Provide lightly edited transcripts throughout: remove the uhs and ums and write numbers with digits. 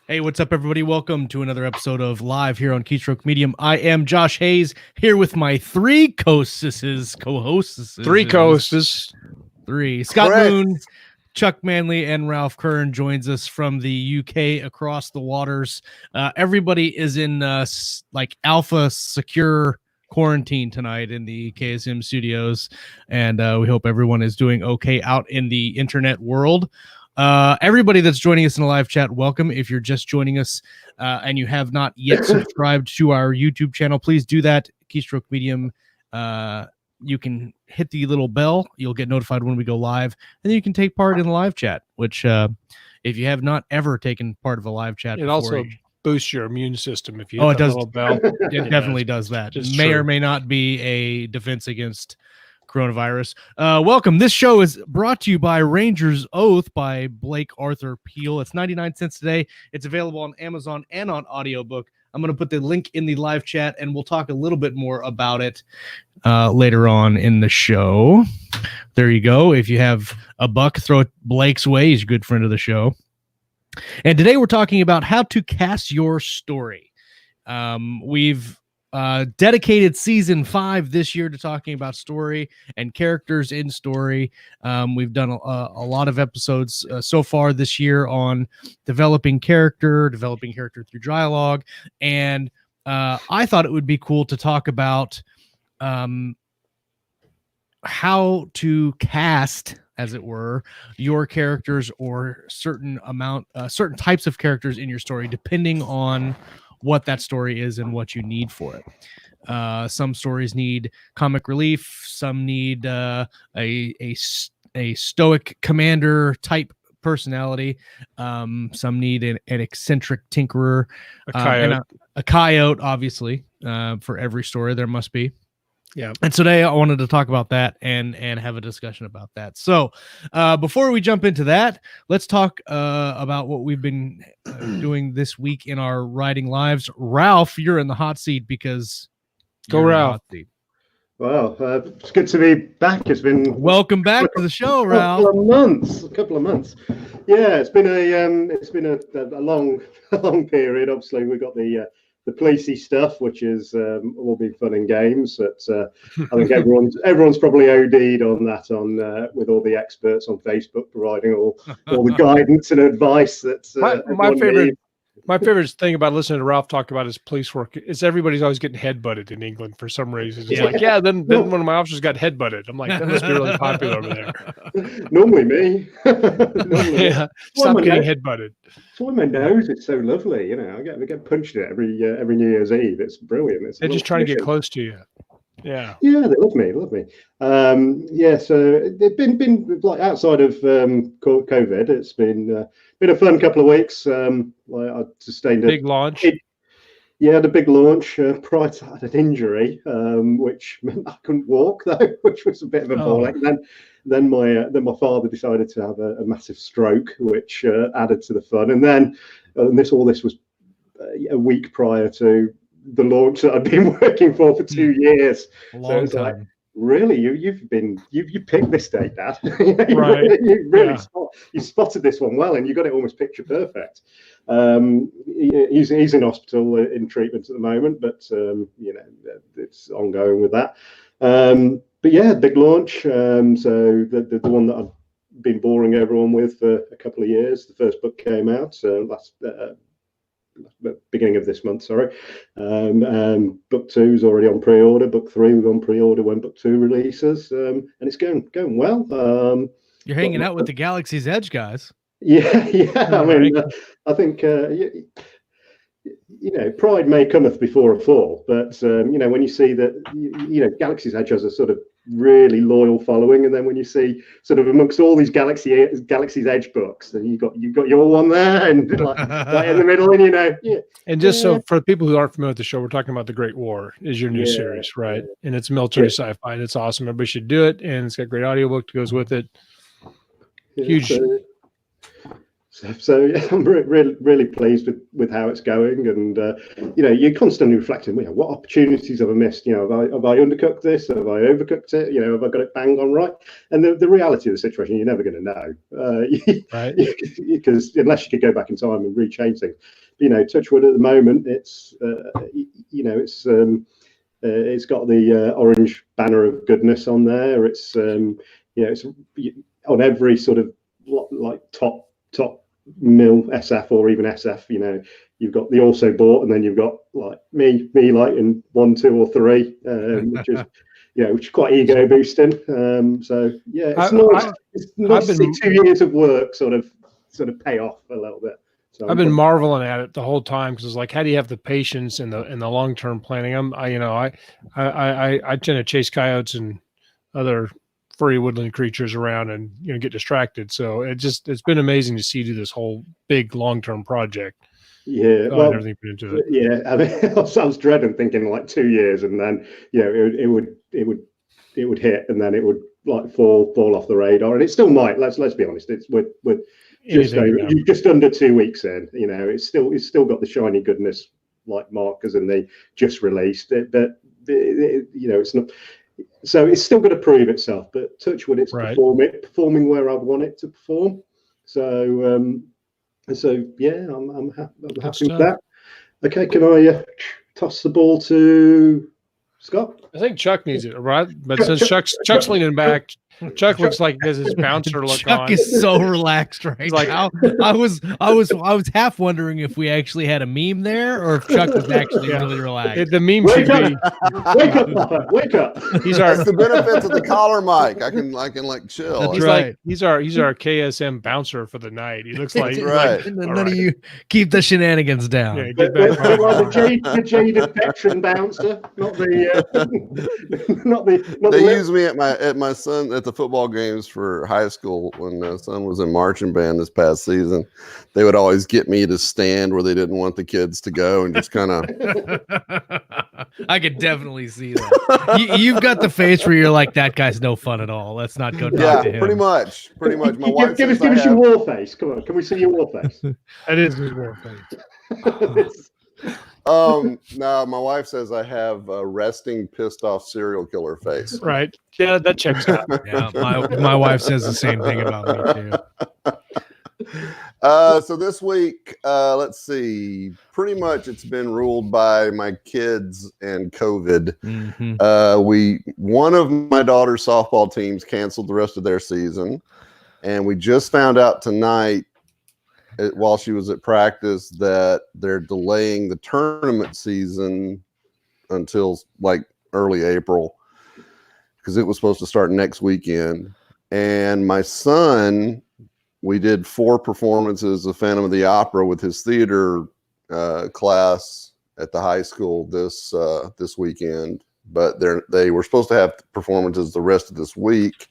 Hey, what's up, everybody? Welcome to another episode of Live here on Keystroke Medium. I am Josh Hayes, here with my three co-hosts. Three. Scott Correct. Moon, Chuck Manley, and Ralph Kern joins us from the UK across the waters. Everybody is in alpha secure quarantine tonight in the KSM studios, and we hope everyone is doing okay out in the internet world. Everybody that's joining us in the live chat, welcome. If you're just joining us and you have not yet subscribed to our YouTube channel, please do that. Keystroke Medium. You can hit the little bell. You'll get notified when we go live, and then you can take part in the live chat, which if you have not ever taken part of a live chat, it also boosts your immune system if you hit that does. little bell. It definitely does that. May or may not be a defense against coronavirus. Welcome. This show is brought to you by Ranger's Oath by Blake Arthur Peel. It's 99 cents today. It's available on Amazon and on audiobook. I'm going to put the link in the live chat, and we'll talk a little bit more about it later on in the show. There you go. If you have a buck, throw it Blake's way. He's a good friend of the show. And today we're talking about how to cast your story. We've dedicated season 5 this year to talking about story and characters in story. We've done a lot of episodes so far this year on developing character through dialogue, and I thought it would be cool to talk about how to cast, as it were, your characters or certain types of characters in your story, depending on what that story is and what you need for it. Some stories need comic relief. Some need a stoic commander type personality. Some need an eccentric tinkerer, a coyote, obviously. For every story there must be. Yeah. And today I wanted to talk about that and have a discussion about that. So before we jump into that, let's talk about what we've been doing this week in our writing lives. Ralph, you're in the hot seat because go Ralph. Well, it's good to be back. It's been welcome back to the show, Ralph. A couple of months. Yeah, it's been a long period. Obviously, we've got the policey stuff, which is all been fun and games. But I think everyone's probably OD'd on that, with all the experts on Facebook providing all the guidance and advice that my favorite thing about listening to Ralph talk about his police work is everybody's always getting headbutted in England for some reason. It's like, then one of my officers got headbutted. I'm like, that must be really popular over there. Normally me. Yeah, stop getting headbutted. That's why my nose is so lovely. I get punched at every New Year's Eve. It's brilliant. They're just trying to get close to you. Yeah, they love me. So it's been like outside of COVID, it's been a fun couple of weeks. I sustained a big launch. The big launch. Prior to that, an injury, which meant I couldn't walk though, which was a bit of a ball. Then my father decided to have a massive stroke, which added to the fun. And then all this was a week prior to the launch that I've been working for 2 years. A long time. Like, really, you picked this date, Dad. Right. You spotted this one well, and you got it almost picture perfect. He's in hospital in treatment at the moment, but it's ongoing with that. But yeah, big launch. So the one that I've been boring everyone with for a couple of years. The first book came out beginning of this month, sorry. Book 2 is already on pre-order. Book 3 was on pre-order when book 2 releases, and it's going well. You're hanging out with the Galaxy's Edge guys. Yeah. I mean, I think pride may cometh before a fall, but when you see that Galaxy's Edge has a sort of really loyal following, and then when you see sort of amongst all these Galaxy's Edge books, and you got your one there, and like right in the middle, and And just so for people who aren't familiar with the show, we're talking about The Great War is your new series, right? And it's military sci-fi, and it's awesome. Everybody should do it, and it's got a great audiobook that goes with it. Huge. So yeah, I'm really pleased with how it's going, and you're constantly reflecting. What opportunities have I missed? Have I undercooked this? Have I overcooked it? Have I got it bang on right? And the reality of the situation, you're never going to know, right? Because unless you could go back in time and rechange things. Touch wood at the moment, it's it's got the orange banner of goodness on there. It's it's on every sort of like top mill SF or even SF. You've got the also bought, and then you've got like me like in 1, 2, or 3, which is which is quite ego boosting. So yeah, it's nice to see 2 years of work sort of pay off a little bit. So I've been marveling at it the whole time, because it's like, how do you have the patience and the long term planning? I tend to chase coyotes and other furry woodland creatures around and get distracted. So it's been amazing to see you do this whole big long term project. Yeah, well, everything put into it. Yeah, I mean, I was dreading thinking like 2 years, and then it would hit, and then it would like fall off the radar, and it still might. Let's be honest. It's with just under 2 weeks in. It's still got the shiny goodness like markers, and they just released it, but it's not. So it's still going to prove itself, but touch wood, it's performing where I want it to perform. So yeah, I'm happy with that. Okay, can I toss the ball to Scott? I think Chuck needs it, right? But since Chuck's leaning back, Chuck looks like he has his bouncer look Chuck on. is so relaxed right now. I was half wondering if we actually had a meme there, or if Chuck was actually really relaxed. The meme should be wake up, Papa, wake up. That's the benefits of the collar mic. I can like chill. He's like he's our KSM bouncer for the night. He looks like none of you keep the shenanigans down. Yeah, get back the jaded veteran bouncer, not the. They use me at my son at the football games for high school when my son was in marching band this past season. They would always get me to stand where they didn't want the kids to go and just kind of. I could definitely see that. You've got the face where you're like, that guy's no fun at all. Let's not go talk to him. Pretty much. My wife give us your war face. Come on, can we see your war face? That is his war face. No, my wife says I have a resting, pissed off serial killer face. Right. Yeah, that checks out. Yeah, my wife says the same thing about me too. So this week, let's see. Pretty much it's been ruled by my kids and COVID. Mm-hmm. One of my daughter's softball teams canceled the rest of their season, and we just found out tonight while she was at practice that they're delaying the tournament season until like early April, because it was supposed to start next weekend. And my son, we did 4 performances of Phantom of the Opera with his theater class at the high school this weekend, but they were supposed to have performances the rest of this week,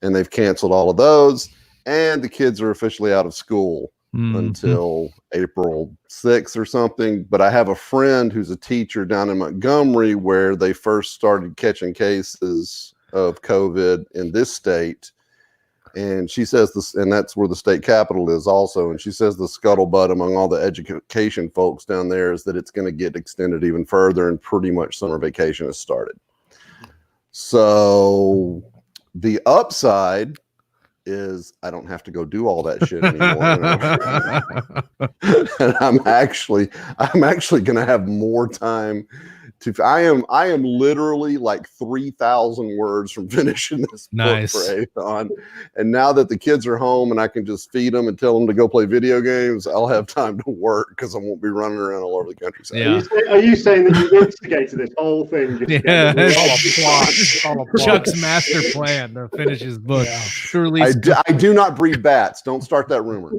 and they've canceled all of those, and the kids are officially out of school until April 6th or something. But I have a friend who's a teacher down in Montgomery where they first started catching cases of COVID in this state. And she says this, and that's where the state capital is also. And she says the scuttlebutt among all the education folks down there is that it's going to get extended even further, and pretty much summer vacation has started. So the upside is I don't have to go do all that shit anymore. And I'm actually going to have more time to. I am literally like 3,000 words from finishing this book for Athon. And now that the kids are home and I can just feed them and tell them to go play video games, I'll have time to work because I won't be running around all over the countryside. Yeah. Are you saying that you instigated this whole thing? Yeah. All a plot. Chuck's master plan to finish his book. Yeah. I do not breed bats. Don't start that rumor.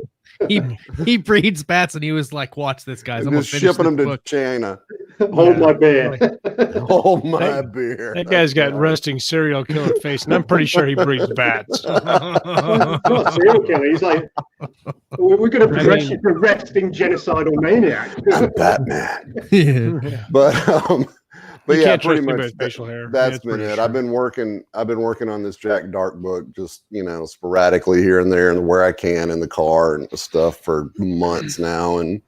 He breeds bats, and he was like, "Watch this, guys! I'm just shipping them to China. Hold my beer. Hold my beer." That guy's got resting serial killer face, and I'm pretty sure he breeds bats. Not serial killer. He's like, we're going to progress you to resting genocidal maniac. I'm Batman. Yeah. But But You yeah, can't pretty trust much anybody's facial hair. that's it's been pretty it. sure. I've been working on this Jack Dark book, just sporadically here and there and where I can in the car and stuff for months now, and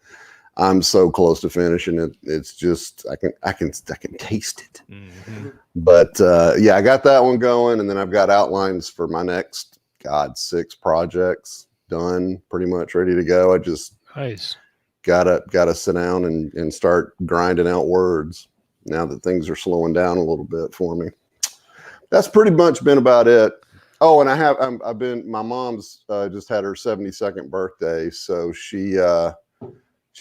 I'm so close to finishing it. It's just I can taste it. Mm-hmm. But yeah, I got that one going, and then I've got outlines for my next 6 projects done, pretty much ready to go. I just Nice. gotta sit down and start grinding out words now that things are slowing down a little bit for me. That's pretty much been about it. Oh, and I've been, my mom's just had her 72nd birthday, so she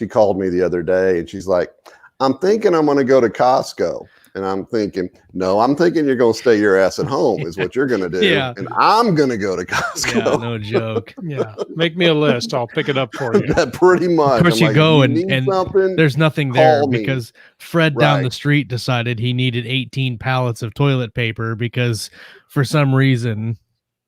called me the other day and she's like, I'm thinking I'm going to go to Costco. And I'm thinking, no, I'm thinking you're going to stay your ass at home is what you're going to do. Yeah. And I'm going to go to Costco. Yeah, no joke. Yeah. Make me a list. I'll pick it up for you. That pretty much. Of course, I'm you like, go if you need and something, there's nothing there call me. because Fred down the Right. street decided he needed 18 pallets of toilet paper because for some reason,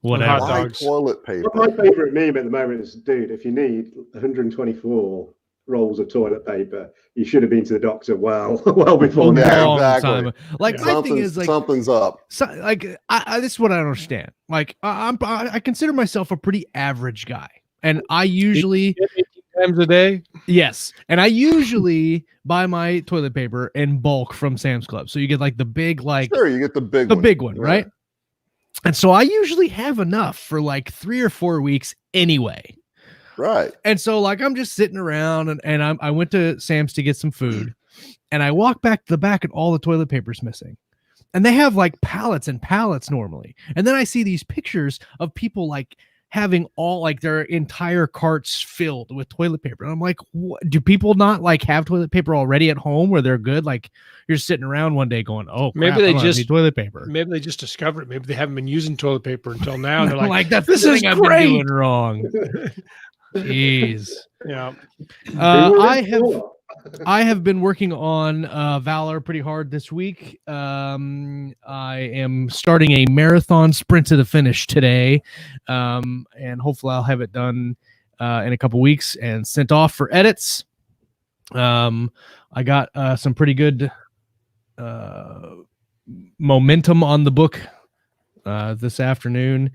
whatever. Hot why dogs. toilet paper? My favorite meme at the moment is, dude, if you need 124 rolls of toilet paper, you should have been to the doctor well before Yeah, now. Long exactly. time. Like my thing is like something's up. so, like I this is what I don't understand. Like I consider myself a pretty average guy, and I usually 18 times a day. yes, and I usually buy my toilet paper in bulk from Sam's Club. So you get like the big Sure, you get the big one. Yeah. right? And so I usually have enough for like 3 or 4 weeks anyway. Right. And so like I'm just sitting around and I went to Sam's to get some food and I walk back to the back and all the toilet paper's missing. And they have like pallets and pallets normally. And then I see these pictures of people like having all like their entire carts filled with toilet paper. And I'm like, what? Do people not like have toilet paper already at home where they're good? Like you're sitting around one day going, oh, crap, Maybe they I don't have just- any toilet paper. Maybe they just discovered it. Maybe they haven't been using toilet paper until now. And they're Like, like, that's this the is thing I've great. been doing wrong. Jeez. Yeah. I have been working on Valor pretty hard this week. I am starting a marathon sprint to the finish today, and hopefully I'll have it done in a couple weeks and sent off for edits. I got some pretty good momentum on the book this afternoon,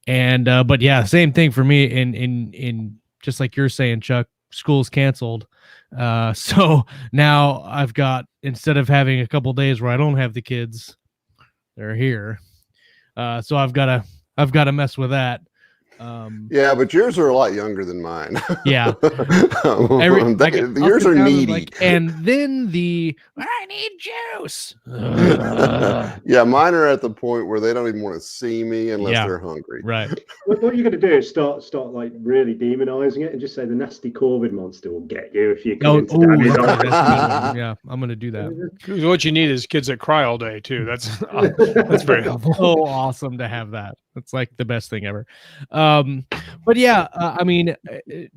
and but yeah, same thing for me. In just like you're saying, Chuck, school's canceled. So now I've got, instead of having a couple days where I don't have the kids, they're here. So I've got to mess with that. Yeah, but yours are a lot younger than mine. Yeah. Yours are needy. And then I need juice. Yeah, mine are at the point where they don't even want to see me unless Yeah. they're hungry. Right. What you're going to do is start like really demonizing it and just say the nasty COVID monster will get you if you come into Daddy's that's office. a good one. Yeah, I'm going to do that. What you need is kids that cry all day too. That's very helpful. So awesome to have that. It's like the best thing ever. But yeah, I mean,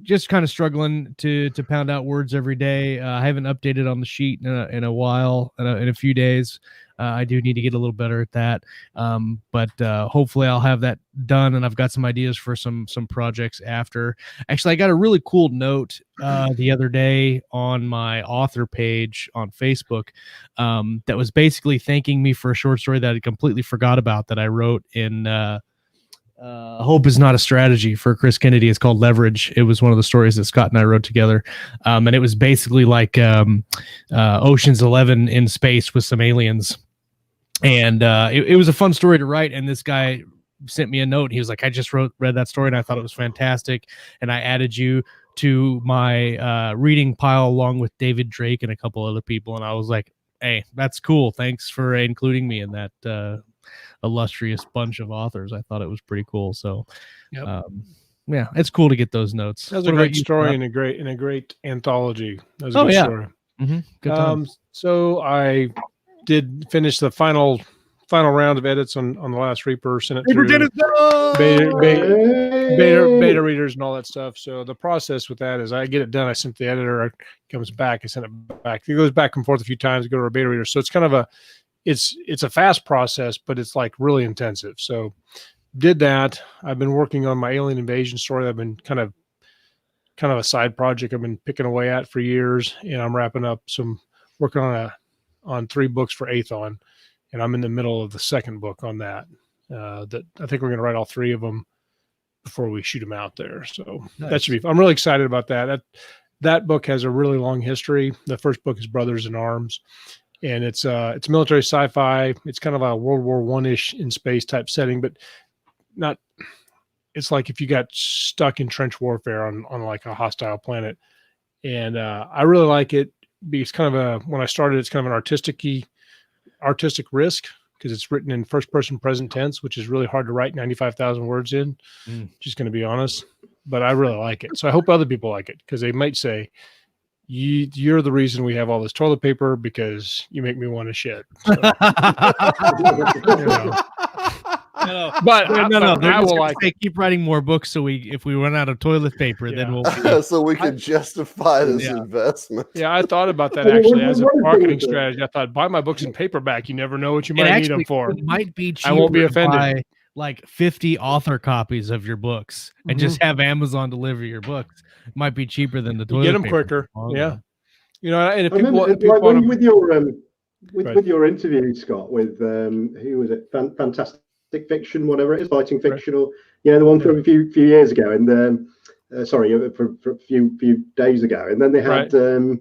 just kind of struggling to pound out words every day. I haven't updated on the sheet in a while, in a few days. I do need to get a little better at that. But hopefully I'll have that done, and I've got some ideas for some projects after. Actually, I got a really cool note the other day on my author page on Facebook that was basically thanking me for a short story that I completely forgot about that I wrote in Hope is Not a Strategy for Chris Kennedy. It's called Leverage. It was one of the stories that Scott and I wrote together. And it was basically like Ocean's 11 in space with some aliens. And it was a fun story to write. And this guy sent me a note. He was like, I just read that story and I thought it was fantastic. And I added you to my reading pile along with David Drake and a couple other people. And I was like, hey, that's cool. Thanks for including me in that illustrious bunch of authors. I thought it was pretty cool. So Yep. yeah, it's cool to get those notes. That was What a about great you, story Scott? and a great anthology. That was a Oh, good yeah. story. Good times. So I did finish the final round of edits on the last Reaper. Sent it through beta readers and all that stuff. So the process with that is I get it done. I sent the editor. It comes back. I send it back. It goes back and forth a few times. Go to a beta reader. So it's kind of it's a fast process, but it's like really intensive. So did that. I've been working on my alien invasion story. I've been kind of a side project I've been picking away at for years, and I'm wrapping up working on on 3 books for Athon, and I'm in the middle of the second book on that. That I think we're going to write all 3 of them before we shoot them out there. So that should be. I'm really excited about that. That book has a really long history. The first book is Brothers in Arms, and it's military sci-fi. It's kind of a World War I-ish in space type setting, but not. It's like if you got stuck in trench warfare on like a hostile planet, and I really like it. It's kind of when I started, it's kind of an artistic risk, because it's written in first person present tense, which is really hard to write 95,000 words in, just going to be honest. But I really like it. So I hope other people like it, because they might say, you're the reason we have all this toilet paper, because you make me want to shit. So, But I will like keep writing more books. So if we run out of toilet paper, then we'll so we can justify this investment. Yeah, I thought about that actually as a marketing strategy. I thought, buy my books in paperback. You never know what you might need them for. It might be cheaper. I won't be offended. Buy like 50 author copies of your books and just have Amazon deliver your books. It might be cheaper than the toilet get them paper. quicker. Yeah, and if with your interview, Scott, with who was it? Fantastic Fiction, whatever it is, Fighting Fiction, or the one from a few years ago, and for a few days ago, and then they had the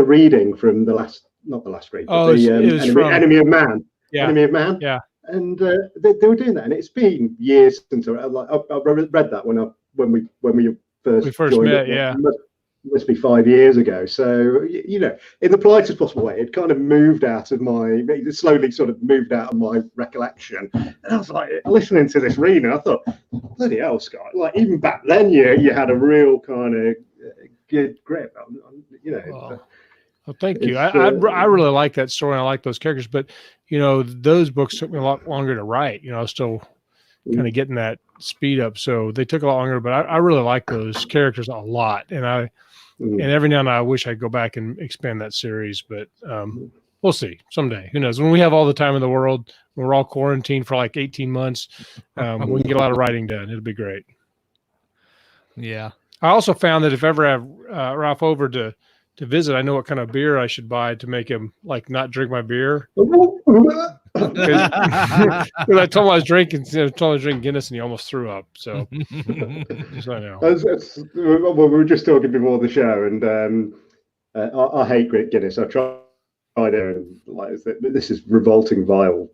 reading from not the last read, but the Enemy of Man. Yeah. Enemy of Man. Yeah. And they were doing that, and it's been years since I read that when we first met. Must be 5 years ago. So in the politest possible way, it kind of it slowly sort of moved out of my recollection. And I was like, listening to this reading, I thought, bloody hell, Scott! Like even back then, you had a real kind of good grip. Well, thank you. I really like that story. And I like those characters, but those books took me a lot longer to write. I was still kind of getting that speed up, so they took a lot longer. But I really like those characters a lot, and every now and then I wish I'd go back and expand that series. But we'll see someday. Who knows? When we have all the time in the world, we're all quarantined for like 18 months. We can get a lot of writing done. It'll be great. Yeah. I also found that if ever I have Ralph over to visit, I know what kind of beer I should buy to make him like not drink my beer. Because I told him I was drinking Guinness, and he almost threw up. So, I know. We were just talking before the show, and I hate Guinness. I tried it, and this is revolting, vile,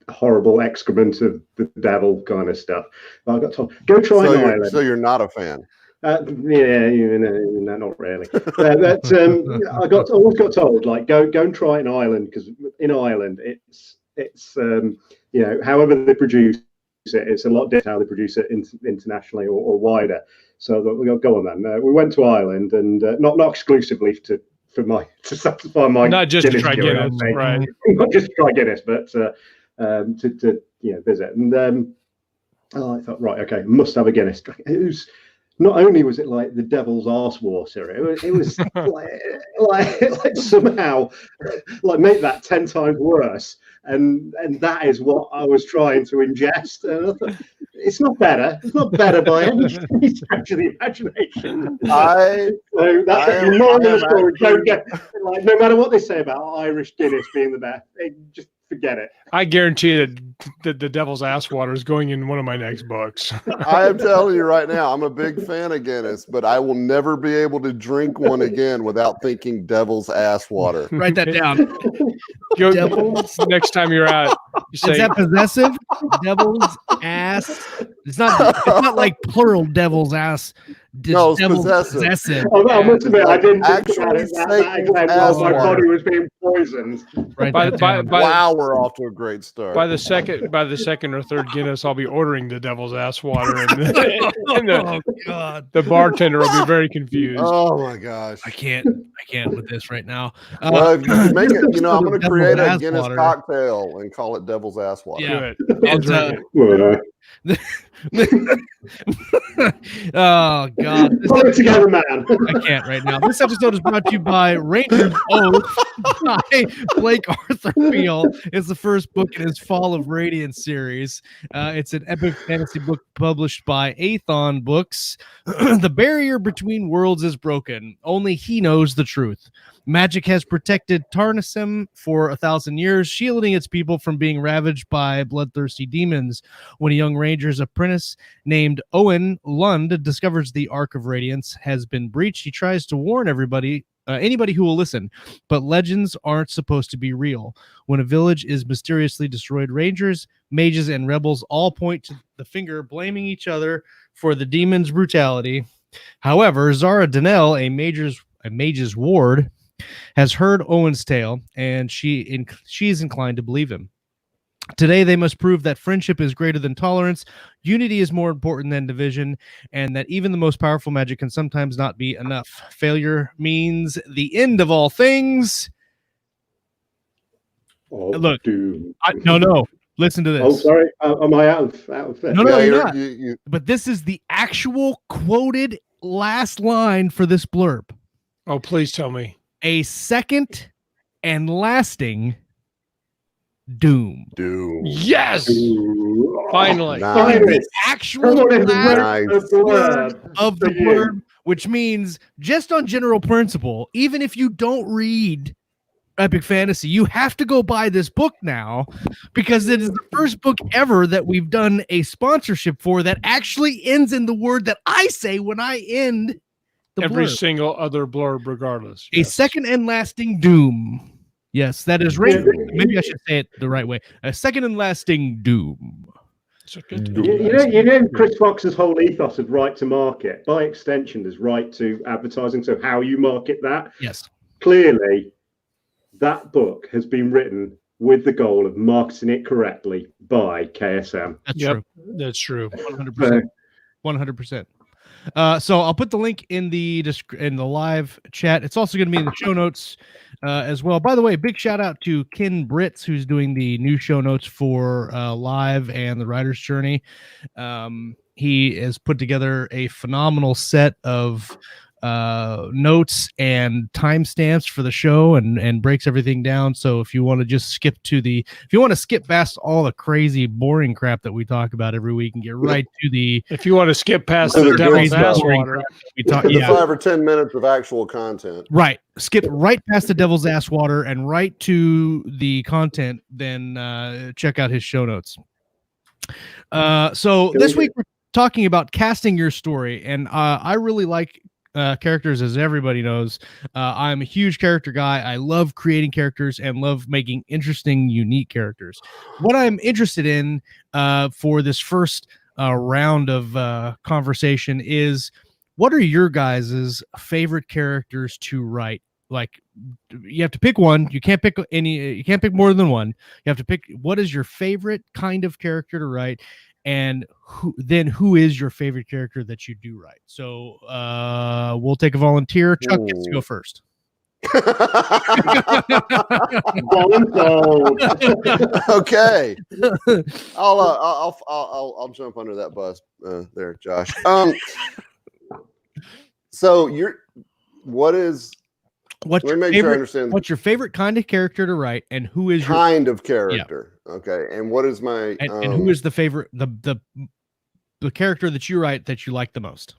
horrible excrement of the devil kind of stuff. But I got told, go try an island. So you're not a fan. Not really. I always got told, like, go and try an island, because in Ireland it's however they produce it, it's a lot different how they produce it internationally or wider. So we go on then. We went to Ireland, and not exclusively to satisfy my not just to try Guinness, right? Not just to try Guinness, but to visit. And I thought, right, okay, must have a Guinness. It was. Not only was it like the devil's arse water, it was like somehow like make that 10 times worse, and that is what I was trying to ingest. And I thought, it's not better by any stretch of the imagination. So that's the moral of the story. Don't get, like, no matter what they say about Irish Guinness being the best, just forget it. I guarantee that the devil's ass water is going in one of my next books. I am telling you right now, I'm a big fan of Guinness, but I will never be able to drink one again without thinking devil's ass water. Write that down. Next time you're out, is that possessive? Devil's ass. It's not like plural devil's ass. No, it's possessive. I must admit, I didn't actually say my body was being poisoned. Wow, we're off to a great start. By the second or third Guinness, I'll be ordering the devil's ass water, and the bartender will be very confused. Oh my gosh, I can't with this right now. Well, if you make it, I'm going to create a Guinness cocktail and call it devil's ass water. Yeah, I'll drink it. Oh God! Pull it together, man. I can't right now. This episode is brought to you by Ranger's Oath by Blake Arthur Peel. It's the first book in his Fall of Radiance series. It's an epic fantasy book published by Athon Books. The barrier between worlds is broken. Only he knows the truth. Magic has protected Tarnissim for 1,000 years, shielding its people from being ravaged by bloodthirsty demons. When a young ranger's apprentice named Owen Lund discovers the Ark of Radiance has been breached, he tries to warn anybody who will listen, but legends aren't supposed to be real. When a village is mysteriously destroyed, rangers, mages, and rebels all point to the finger, blaming each other for the demon's brutality. However, Zara Donnell, a mage's ward, has heard Owen's tale, and she is inclined to believe him. Today, they must prove that friendship is greater than tolerance, unity is more important than division, and that even the most powerful magic can sometimes not be enough. Failure means the end of all things. Oh, Look, dude. no. Listen to this. Oh, sorry. Am I out of No, Yeah, you're not. you- But this is the actual quoted last line for this blurb. Oh, please tell me. A second and lasting doom. Doom. Yes. Ooh. Finally. Nice. Finally. The actual Come on in, last Nice. word of the For you. blurb, which means just on general principle, even if you don't read epic fantasy, you have to go buy this book now, because it is the first book ever that we've done a sponsorship for that actually ends in the word that I say when I end the Every blurb. single other blurb, regardless. A second and lasting doom. Yes, that is right. Maybe I should say it the right way. A second and lasting doom. You know, Chris Fox's whole ethos of right to market, by extension, there's right to advertising. So how you market that, Yes. clearly, that book has been written with the goal of marketing it correctly by KSM. That's Yep. true. That's true. 100%. 100%. So I'll put the link in the live chat. It's also going to be in the show notes as well. By the way, big shout out to Ken Britz, who's doing the new show notes for live and the writer's journey. He has put together a phenomenal set of notes and timestamps for the show and breaks everything down. So if you want to just skip past all the crazy boring crap that we talk about every week and get right to the If you want to skip past To the the devil's good ass stuff. water, we talk, The yeah, 5 or 10 minutes of actual content. right. Skip right past the devil's ass water and right to the content. Then check out his show notes. So this week we're talking about casting your story, and I really like characters, as everybody knows. I'm a huge character guy. I love creating characters and love making interesting, unique characters. What I'm interested in for this first round of conversation is, what are your guys' favorite characters to write? Like, you have to pick one. You can't pick any. You can't pick more than one. You have to pick what is your favorite kind of character to write, and who is your favorite character that you do write. So we'll take a volunteer. Chuck gets to go first. Okay. I'll jump under that bus there, Josh. So let me make sure I understand. What's your favorite kind of character to write, and who is your kind of character? Yeah. Okay, and what is my and who is the favorite the character that you write that you like the most,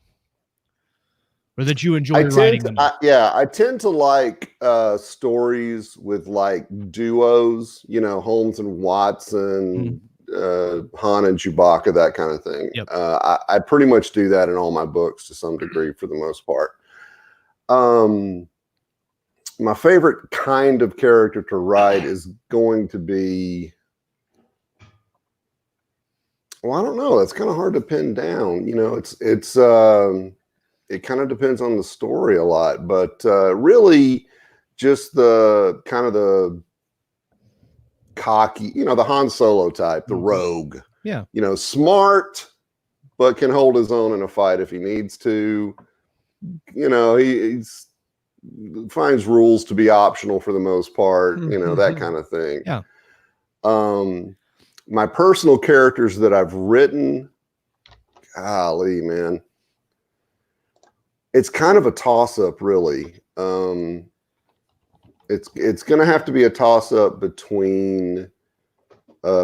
or that you enjoy writing the most? I tend to like stories with like duos, Holmes and Watson, Han and Chewbacca, that kind of thing. Yep. I pretty much do that in all my books to some degree for the most part. My favorite kind of character to write is going to be, well, I don't know. It's kind of hard to pin down. It kind of depends on the story a lot, but really just the kind of the cocky, the Han Solo type, the rogue. Yeah. Smart, but can hold his own in a fight if he needs to. He's finds rules to be optional for the most part, that kind of thing. Yeah. My personal characters that I've written, golly, man, it's kind of a toss-up, really. It's going to have to be a toss-up between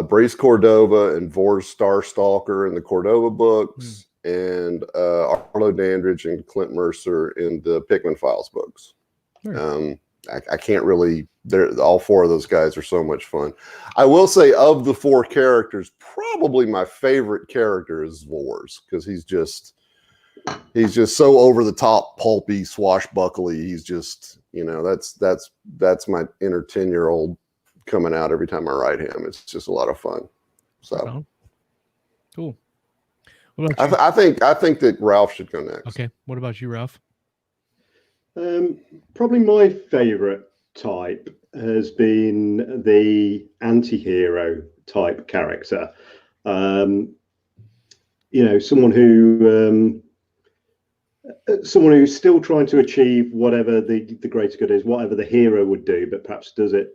Brace Cordova and Vor's Starstalker in the Cordova books, and Arlo Dandridge and Clint Mercer in the Pickman Files books. I can't really. All four of those guys are so much fun. I will say, of the four characters, probably my favorite character is Vors, because he's just so over the top, pulpy, swashbuckly. He's just, that's my inner 10-year-old coming out every time I write him. It's just a lot of fun. So cool. I think that Ralph should go next. Okay. What about you, Ralph? Probably my favorite type has been the anti-hero type character. Someone who's still trying to achieve whatever the greater good is, whatever the hero would do, but perhaps does it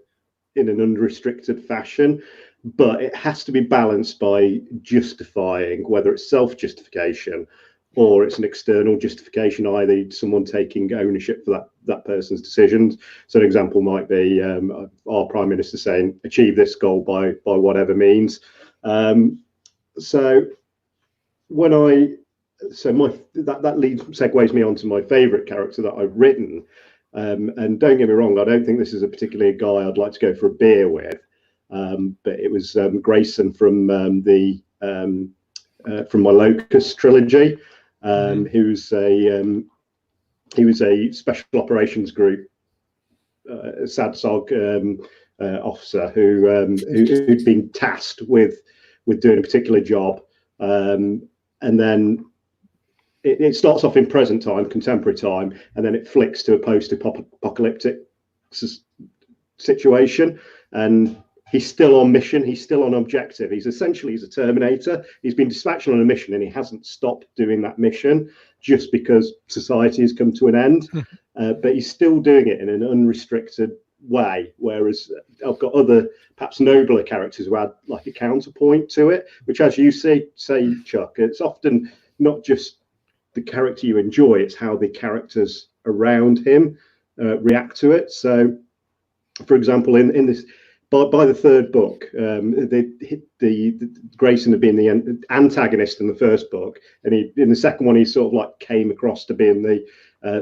in an unrestricted fashion. But it has to be balanced by justifying, whether it's self-justification or it's an external justification, either someone taking ownership for that person's decisions. So an example might be our Prime Minister saying, achieve this goal by whatever means. That segues me onto my favourite character that I've written. And don't get me wrong, I don't think this is a particularly a guy I'd like to go for a beer with. But it was Grayson from my Locust trilogy. He was a special operations group SADSOG officer who'd been tasked with doing a particular job, and then it starts off in present time, contemporary time, and then it flicks to a post-apocalyptic situation, and he's still on mission. He's still on objective. He's a Terminator. He's been dispatched on a mission, and he hasn't stopped doing that mission just because society has come to an end. But he's still doing it in an unrestricted way. Whereas I've got other, perhaps nobler characters who add like a counterpoint to it, which, as you say, Chuck, it's often not just the character you enjoy; it's how the characters around him react to it. So, for example, in this. By the third book, the Grayson had been the antagonist in the first book, and in the second one he sort of like came across to being the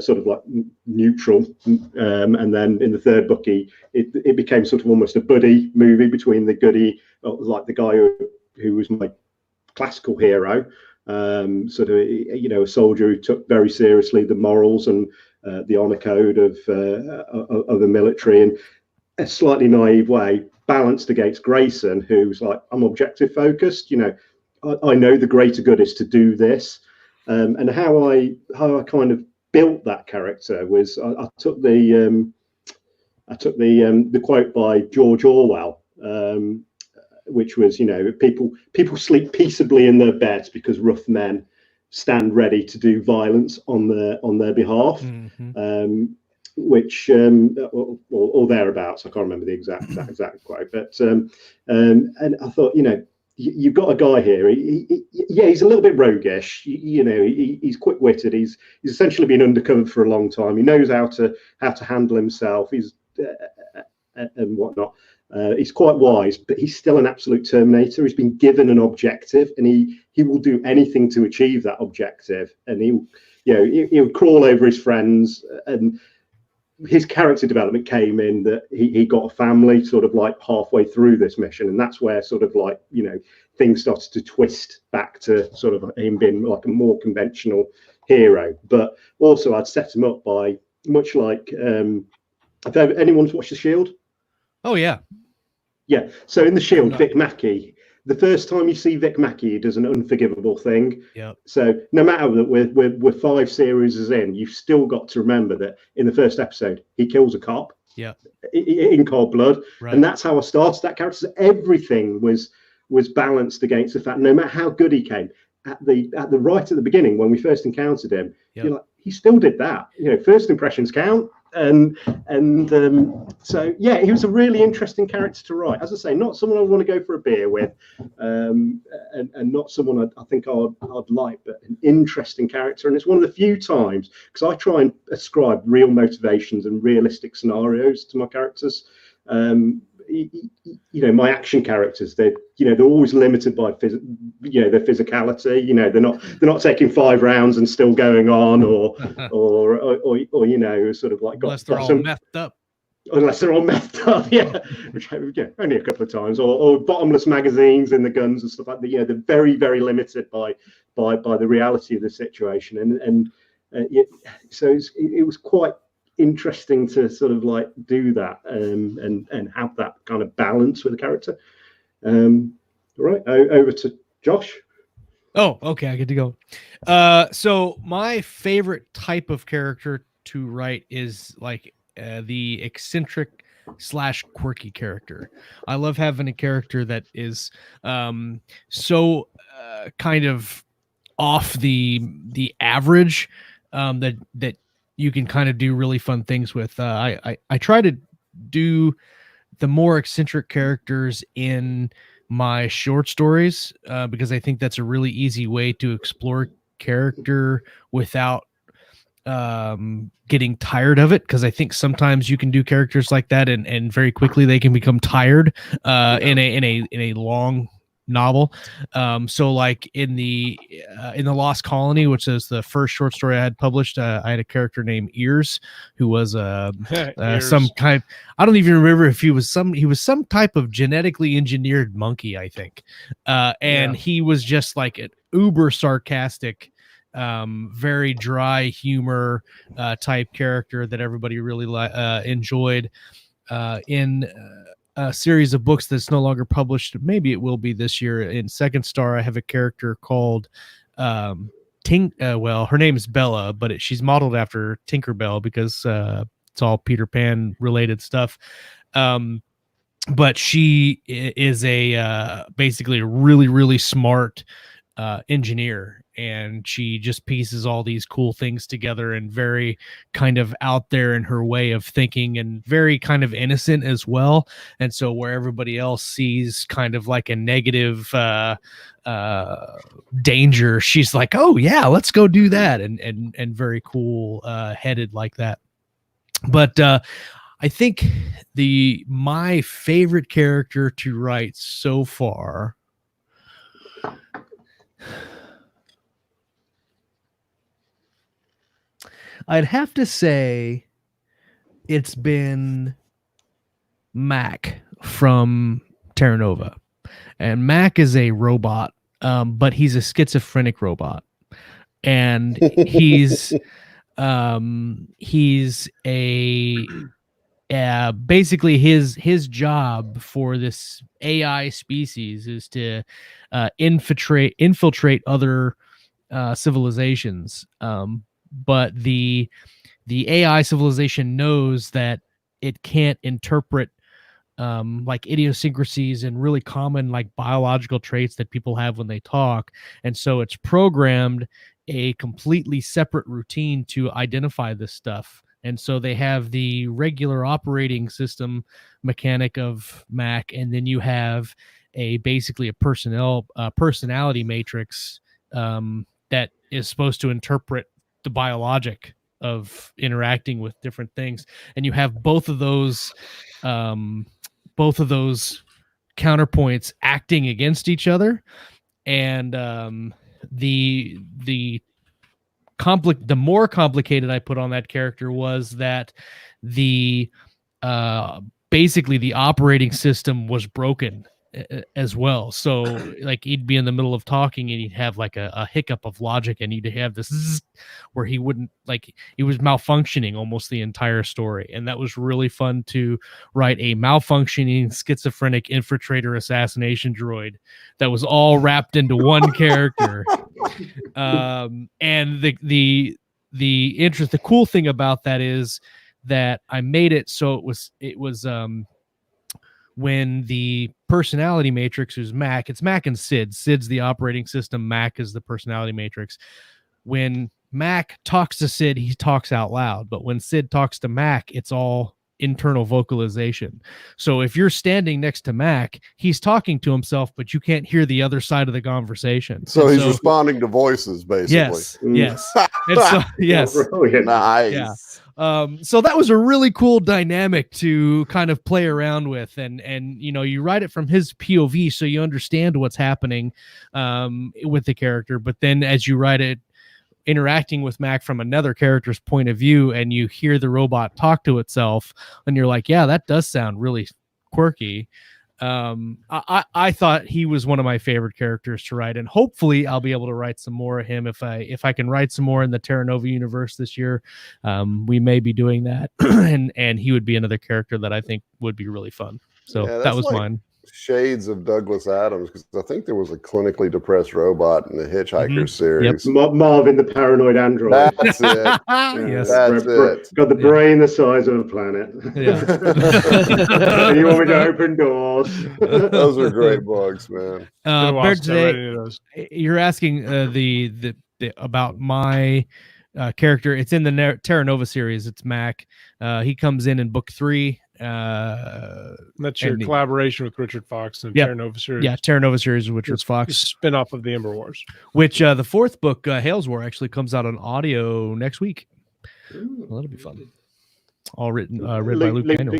sort of like neutral, and then in the third book it became sort of almost a buddy movie between the goody, like the guy who was my classical hero, sort of a soldier who took very seriously the morals and the honor code of the military, and a slightly naive way, balanced against Grayson, who's like, I'm objective focused. I know the greater good is to do this, and how I kind of built that character was I took the quote by George Orwell, which was, people sleep peaceably in their beds because rough men stand ready to do violence on their behalf. Mm-hmm. Which or thereabouts. I can't remember the exact quote, but and I thought, you've got a guy here. He's a little bit roguish. He's quick-witted. He's essentially been undercover for a long time. He knows how to handle himself. He's and whatnot. He's quite wise, but he's still an absolute Terminator. He's been given an objective, and he will do anything to achieve that objective. And he'll crawl over his friends. And his character development came in that he got a family sort of like halfway through this mission, and that's where sort of like things started to twist back to sort of him being like a more conventional hero. But also I'd set him up by, much like if anyone's watched The Shield. Oh yeah. So in The Shield, Vic Mackey, the first time you see Vic Mackey, he does an unforgivable thing. Yeah. So no matter that we're 5 series in, you've still got to remember that in the first episode he kills a cop. Yeah. In cold blood, right. And that's how I started that character. So everything was balanced against the fact, no matter how good he came at the right at the beginning when we first encountered him, you're like, he still did that. First impressions count. And so he was a really interesting character to write. As I say, not someone I want to go for a beer with, and not someone I think I'd like, but an interesting character. And it's one of the few times, because I try and ascribe real motivations and realistic scenarios to my characters. My action characters, they're always limited by their physicality. They're not taking 5 rounds and still going on, or sort of like unless they're all messed up. unless they're all methed up, which only a couple of times, or bottomless magazines in the guns and stuff like that. They're very, very limited by the reality of the situation, so it was quite interesting to sort of like do that and have that kind of balance with the character. Right, over to Josh. Oh, okay, I get to go. So my favorite type of character to write is like the eccentric / quirky character. I love having a character that is so kind of off the average, that you can kind of do really fun things with. I try to do the more eccentric characters in my short stories because I think that's a really easy way to explore character without getting tired of it, because I think sometimes you can do characters like that and very quickly they can become tired in a long novel. So like in the Lost Colony, which is the first short story I had published, I had a character named Ears, who was some kind, I don't even remember if he was some type of genetically engineered monkey, I think, and he was just like an uber sarcastic, very dry humor type character that everybody really enjoyed in a series of books that's no longer published. Maybe it will be this year. In Second Star, I have a character called her name is Bella, but she's modeled after Tinkerbell because it's all Peter Pan related stuff. But she is basically a really, really smart engineer, and she just pieces all these cool things together and very kind of out there in her way of thinking and very kind of innocent as well. And so where everybody else sees kind of like a negative danger, she's like, oh yeah, let's go do that, and very cool headed like that. But I think my favorite character to write so far, I'd have to say it's been Mac from Terra Nova. And Mac is a robot, but he's a schizophrenic robot. And he's basically his job for this AI species is to infiltrate other civilizations. But the AI civilization knows that it can't interpret like idiosyncrasies and really common like biological traits that people have when they talk, and so it's programmed a completely separate routine to identify this stuff. And so they have the regular operating system mechanic of Mac, and then you have basically a personality matrix that is supposed to interpret the biologic of interacting with different things. And you have both of those counterpoints acting against each other. And the more complicated I put on that character was that basically the operating system was broken as well. So like he'd be in the middle of talking and he'd have like a hiccup of logic, and he'd have this where he wouldn't, like, he was malfunctioning almost the entire story. And that was really fun to write a malfunctioning schizophrenic infiltrator assassination droid that was all wrapped into one character. And the cool thing about that is that I made it so it was when the personality matrix is Mac, it's Mac and Sid. Sid's the operating system, Mac is the personality matrix. When Mac talks to Sid, he talks out loud, but when Sid talks to Mac, it's all internal vocalization. So if you're standing next to Mac, he's talking to himself, but you can't hear the other side of the conversation. So he's responding to voices, basically. Yes. And so, yes. Nice. Yeah. So that was a really cool dynamic to kind of play around with, and you write it from his POV, so you understand what's happening with the character. But then as you write it interacting with Mac from another character's point of view, and you hear the robot talk to itself, and you're like, yeah, that does sound really quirky. I thought he was one of my favorite characters to write, and hopefully I'll be able to write some more of him if I can write some more in the Terra Nova universe this year. We may be doing that, and he would be another character that I think would be really fun. So that was mine. Shades of Douglas Adams, because I think there was a clinically depressed robot in the Hitchhiker series. Yep. Marvin the paranoid android. That's it. Yes, that's it. Got the brain the size of a planet. Yeah. And you want me to open doors? Those are great books, man. Baird, today you're asking the about my character. It's in the Terra Nova series. It's Mac. He comes in book 3. That's your collaboration with Richard Fox and Terra Nova series. Yeah, Terra Nova series with Richard Fox. Spin-off of the Ember Wars. Which the 4th book, Hales War, actually comes out on audio next week. Well, that'll be fun. All written read by Luke Daniel.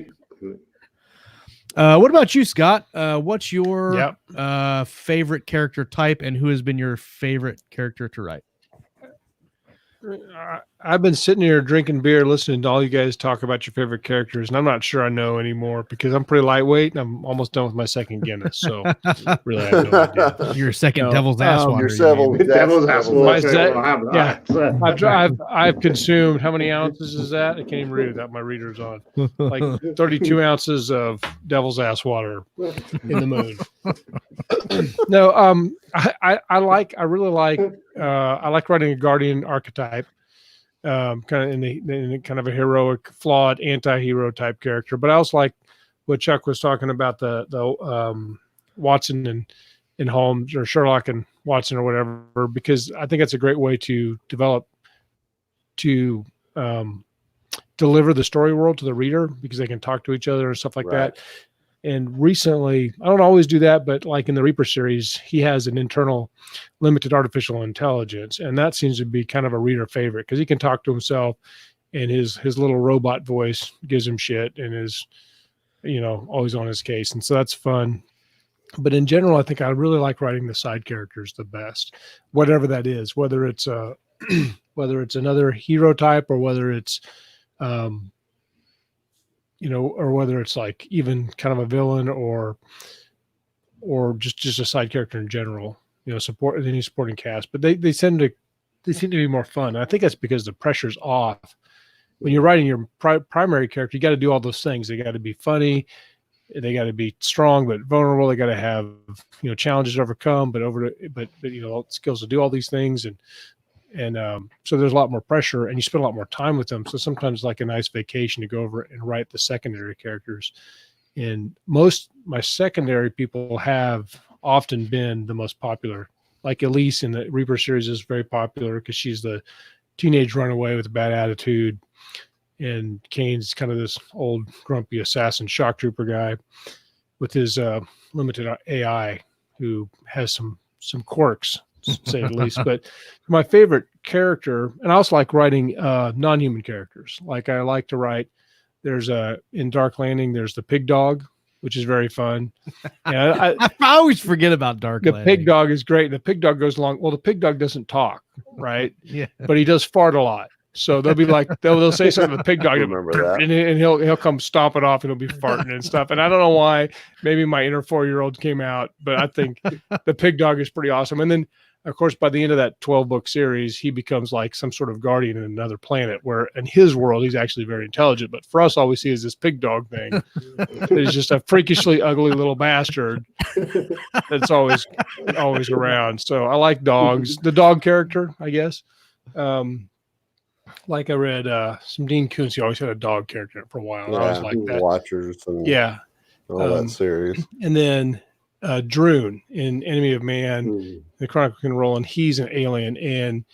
What about you, Scott? What's your favorite character type, and who has been your favorite character to write? I've been sitting here drinking beer, listening to all you guys talk about your favorite characters, and I'm not sure I know anymore because I'm pretty lightweight and I'm almost done with my second Guinness. So really, I have no idea. Your second Devil's Ass Water. Devil's Ass Water. Yeah, I've consumed how many ounces is that? I can't even read it without my readers on. Like 32 ounces of Devil's Ass Water in the moon. No, I really like writing a Guardian archetype. Kind of in kind of a heroic, flawed, anti-hero type character. But I also like what Chuck was talking about, the Watson and Holmes, or Sherlock and Watson or whatever, because I think that's a great way to deliver the story world to the reader, because they can talk to each other and stuff like that. And recently, I don't always do that, but like in the Reaper series, he has an internal limited artificial intelligence. And that seems to be kind of a reader favorite because he can talk to himself, and his little robot voice gives him shit and is, always on his case. And so that's fun. But in general, I think I really like writing the side characters the best, whatever that is, whether it's whether it's another hero type, or whether it's, or whether it's like even kind of a villain or just a side character in general, support any supporting cast. But they seem to be more fun. I think that's because the pressure's off. When you're writing your primary character, you got to do all those things. They got to be funny, they got to be strong but vulnerable. They got to have challenges to overcome, but skills to do all these things, and so there's a lot more pressure, and you spend a lot more time with them. So sometimes it's like a nice vacation to go over and write the secondary characters. And my secondary people have often been the most popular. Like Elise in the Reaper series is very popular because she's the teenage runaway with a bad attitude. And Kane's kind of this old grumpy assassin shock trooper guy with his limited AI who has some quirks, to say the least. But my favorite character, and I also like writing non-human characters. Like I like to write, in Dark Landing, there's the pig dog, which is very fun. I always forget about Dark Landing. The pig dog is great. The pig dog goes along. Well, the pig dog doesn't talk, right? Yeah. But he does fart a lot. So they'll be like, they'll say something to the pig dog, and he'll come stomp it off, and he'll be farting and stuff. And I don't know why. Maybe my inner 4-year-old came out, but I think the pig dog is pretty awesome. And then, of course, by the end of that 12-book series, he becomes like some sort of guardian in another planet, where in his world he's actually very intelligent. But for us, all we see is this pig dog thing. It's just a freakishly ugly little bastard that's always around. So I like dogs. The dog character, I guess. Like I read some Dean Koontz, he always had a dog character for a while. And I was like that. Watchers and all that series. And then Droon in Enemy of Man, the Chronicle Can Roll, and he's an alien, and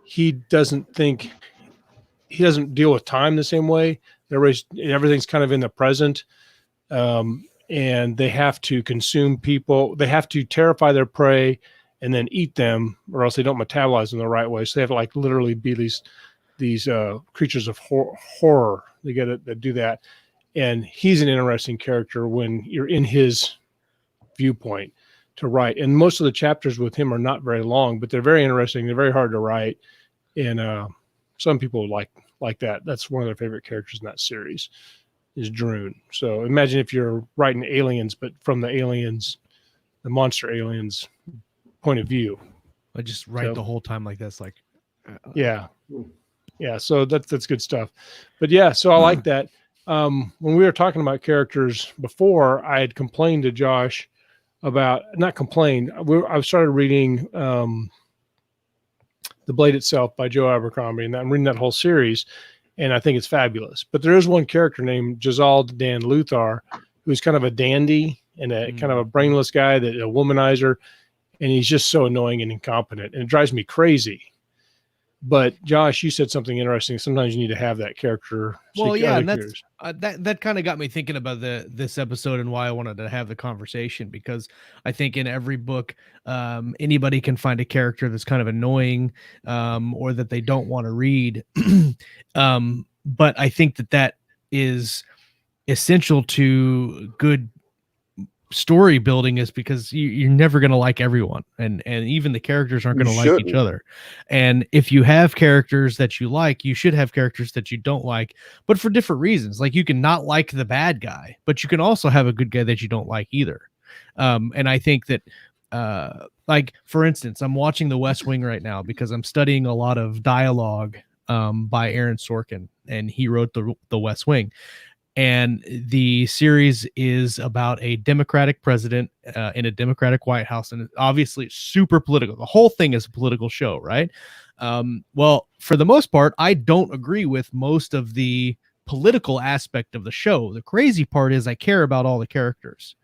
he doesn't deal with time the same way. Everything's kind of in the present, and they have to consume people. They have to terrify their prey and then eat them, or else they don't metabolize them the right way. So they have to like literally be these creatures of horror. They got to do that. And he's an interesting character when you're in his viewpoint to write. And most of the chapters with him are not very long, but they're very interesting. They're very hard to write. And some people like that. That's one of their favorite characters in that series is Droon. So imagine if you're writing aliens, but from the monster aliens point of view. I just write the whole time like this, like yeah. So that's good stuff. But yeah, so I like that. When we were talking about characters before, I had complained to Josh about not complained. I started reading The Blade Itself by Joe Abercrombie, and I'm reading that whole series, and I think it's fabulous. But there is one character named Jazald Dan Luthar, who's kind of a dandy and a kind of a brainless guy, that a womanizer, and he's just so annoying and incompetent, and it drives me crazy. But Josh, you said something interesting. Sometimes you need to have that character. Well, yeah, and that's that kind of got me thinking about this episode and why I wanted to have the conversation, because I think in every book, anybody can find a character that's kind of annoying, or that they don't want to read. But I think that is essential to good story building, is because you're never going to like everyone, and even the characters aren't going to like each other. And if you have characters that you like, you should have characters that you don't like, but for different reasons. Like, you can not like the bad guy, but you can also have a good guy that you don't like either. And I think that like, for instance, I'm watching The West Wing right now because I'm studying a lot of dialogue by Aaron Sorkin, and he wrote the West Wing. And the series is about a Democratic president in a Democratic White House. And obviously it's super political. The whole thing is a political show, right? Well, for the most part, I don't agree with most of the political aspect of the show. The crazy part is I care about all the characters.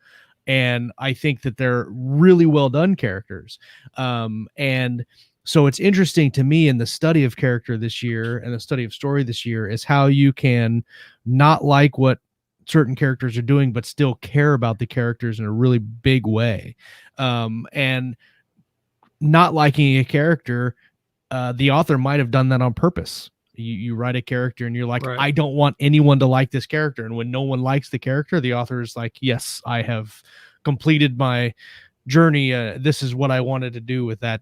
And I think that they're really well done characters. And so it's interesting to me in the study of character this year and the study of story this year is how you can not like what certain characters are doing, but still care about the characters in a really big way. And not liking a character, the author might have done that on purpose. You write a character and you're like, I don't want anyone to like this character. And when no one likes the character, the author is like, yes, I have completed my journey. This is what I wanted to do with that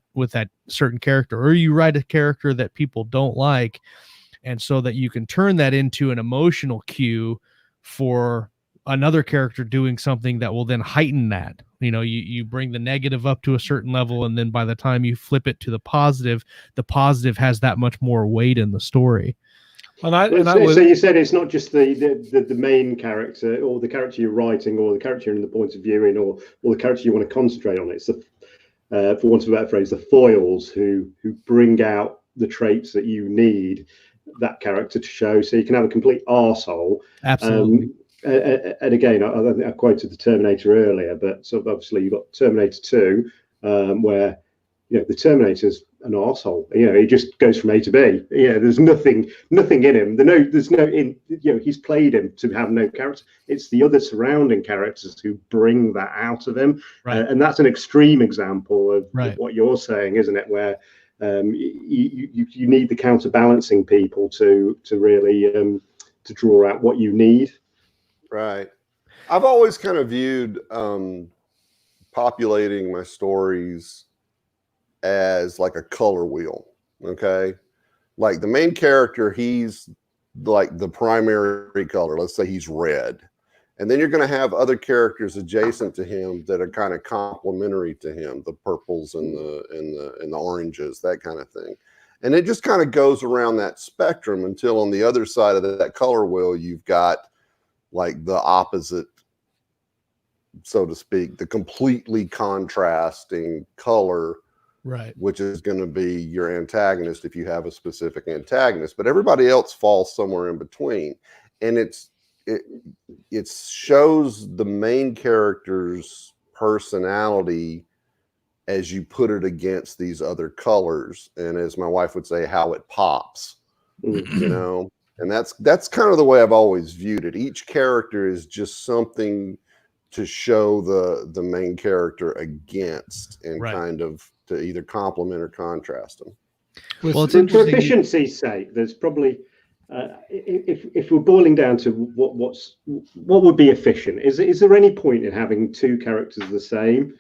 certain character. Or you write a character that people don't like, and so that you can turn that into an emotional cue for another character doing something that will then heighten that. You bring the negative up to a certain level, and then by the time you flip it to the positive has that much more weight in the story. So you said it's not just the main character, or the character you're writing, or the character you're in the point of view in, or the character you want to concentrate on. It's for want of a better phrase, the foils who bring out the traits that you need that character to show. So you can have a complete arsehole. Absolutely. And again, I think I quoted the Terminator earlier, but so obviously you've got Terminator 2, where the Terminator's an arsehole. He just goes from A to B. There's nothing in him. He's played him to have no character. It's the other surrounding characters who bring that out of him. Right. And that's an extreme example of what you're saying, isn't it? Where you need the counterbalancing people to really to draw out what you need. Right. I've always kind of viewed populating my stories as like a color wheel. Okay. Like the main character, he's like the primary color. Let's say he's red. And then you're going to have other characters adjacent to him that are kind of complementary to him, the purples and the oranges, that kind of thing. And it just kind of goes around that spectrum until on the other side of that color wheel, you've got like the opposite, so to speak, the completely contrasting color, right? Which is going to be your antagonist if you have a specific antagonist, but everybody else falls somewhere in between. And it shows the main character's personality as you put it against these other colors, and as my wife would say, how it pops. And that's kind of the way I've always viewed it. Each character is just something to show the main character against, and kind of to either complement or contrast them. Well, for efficiency's sake, there's probably if we're boiling down to what would be efficient, is there any point in having two characters the same?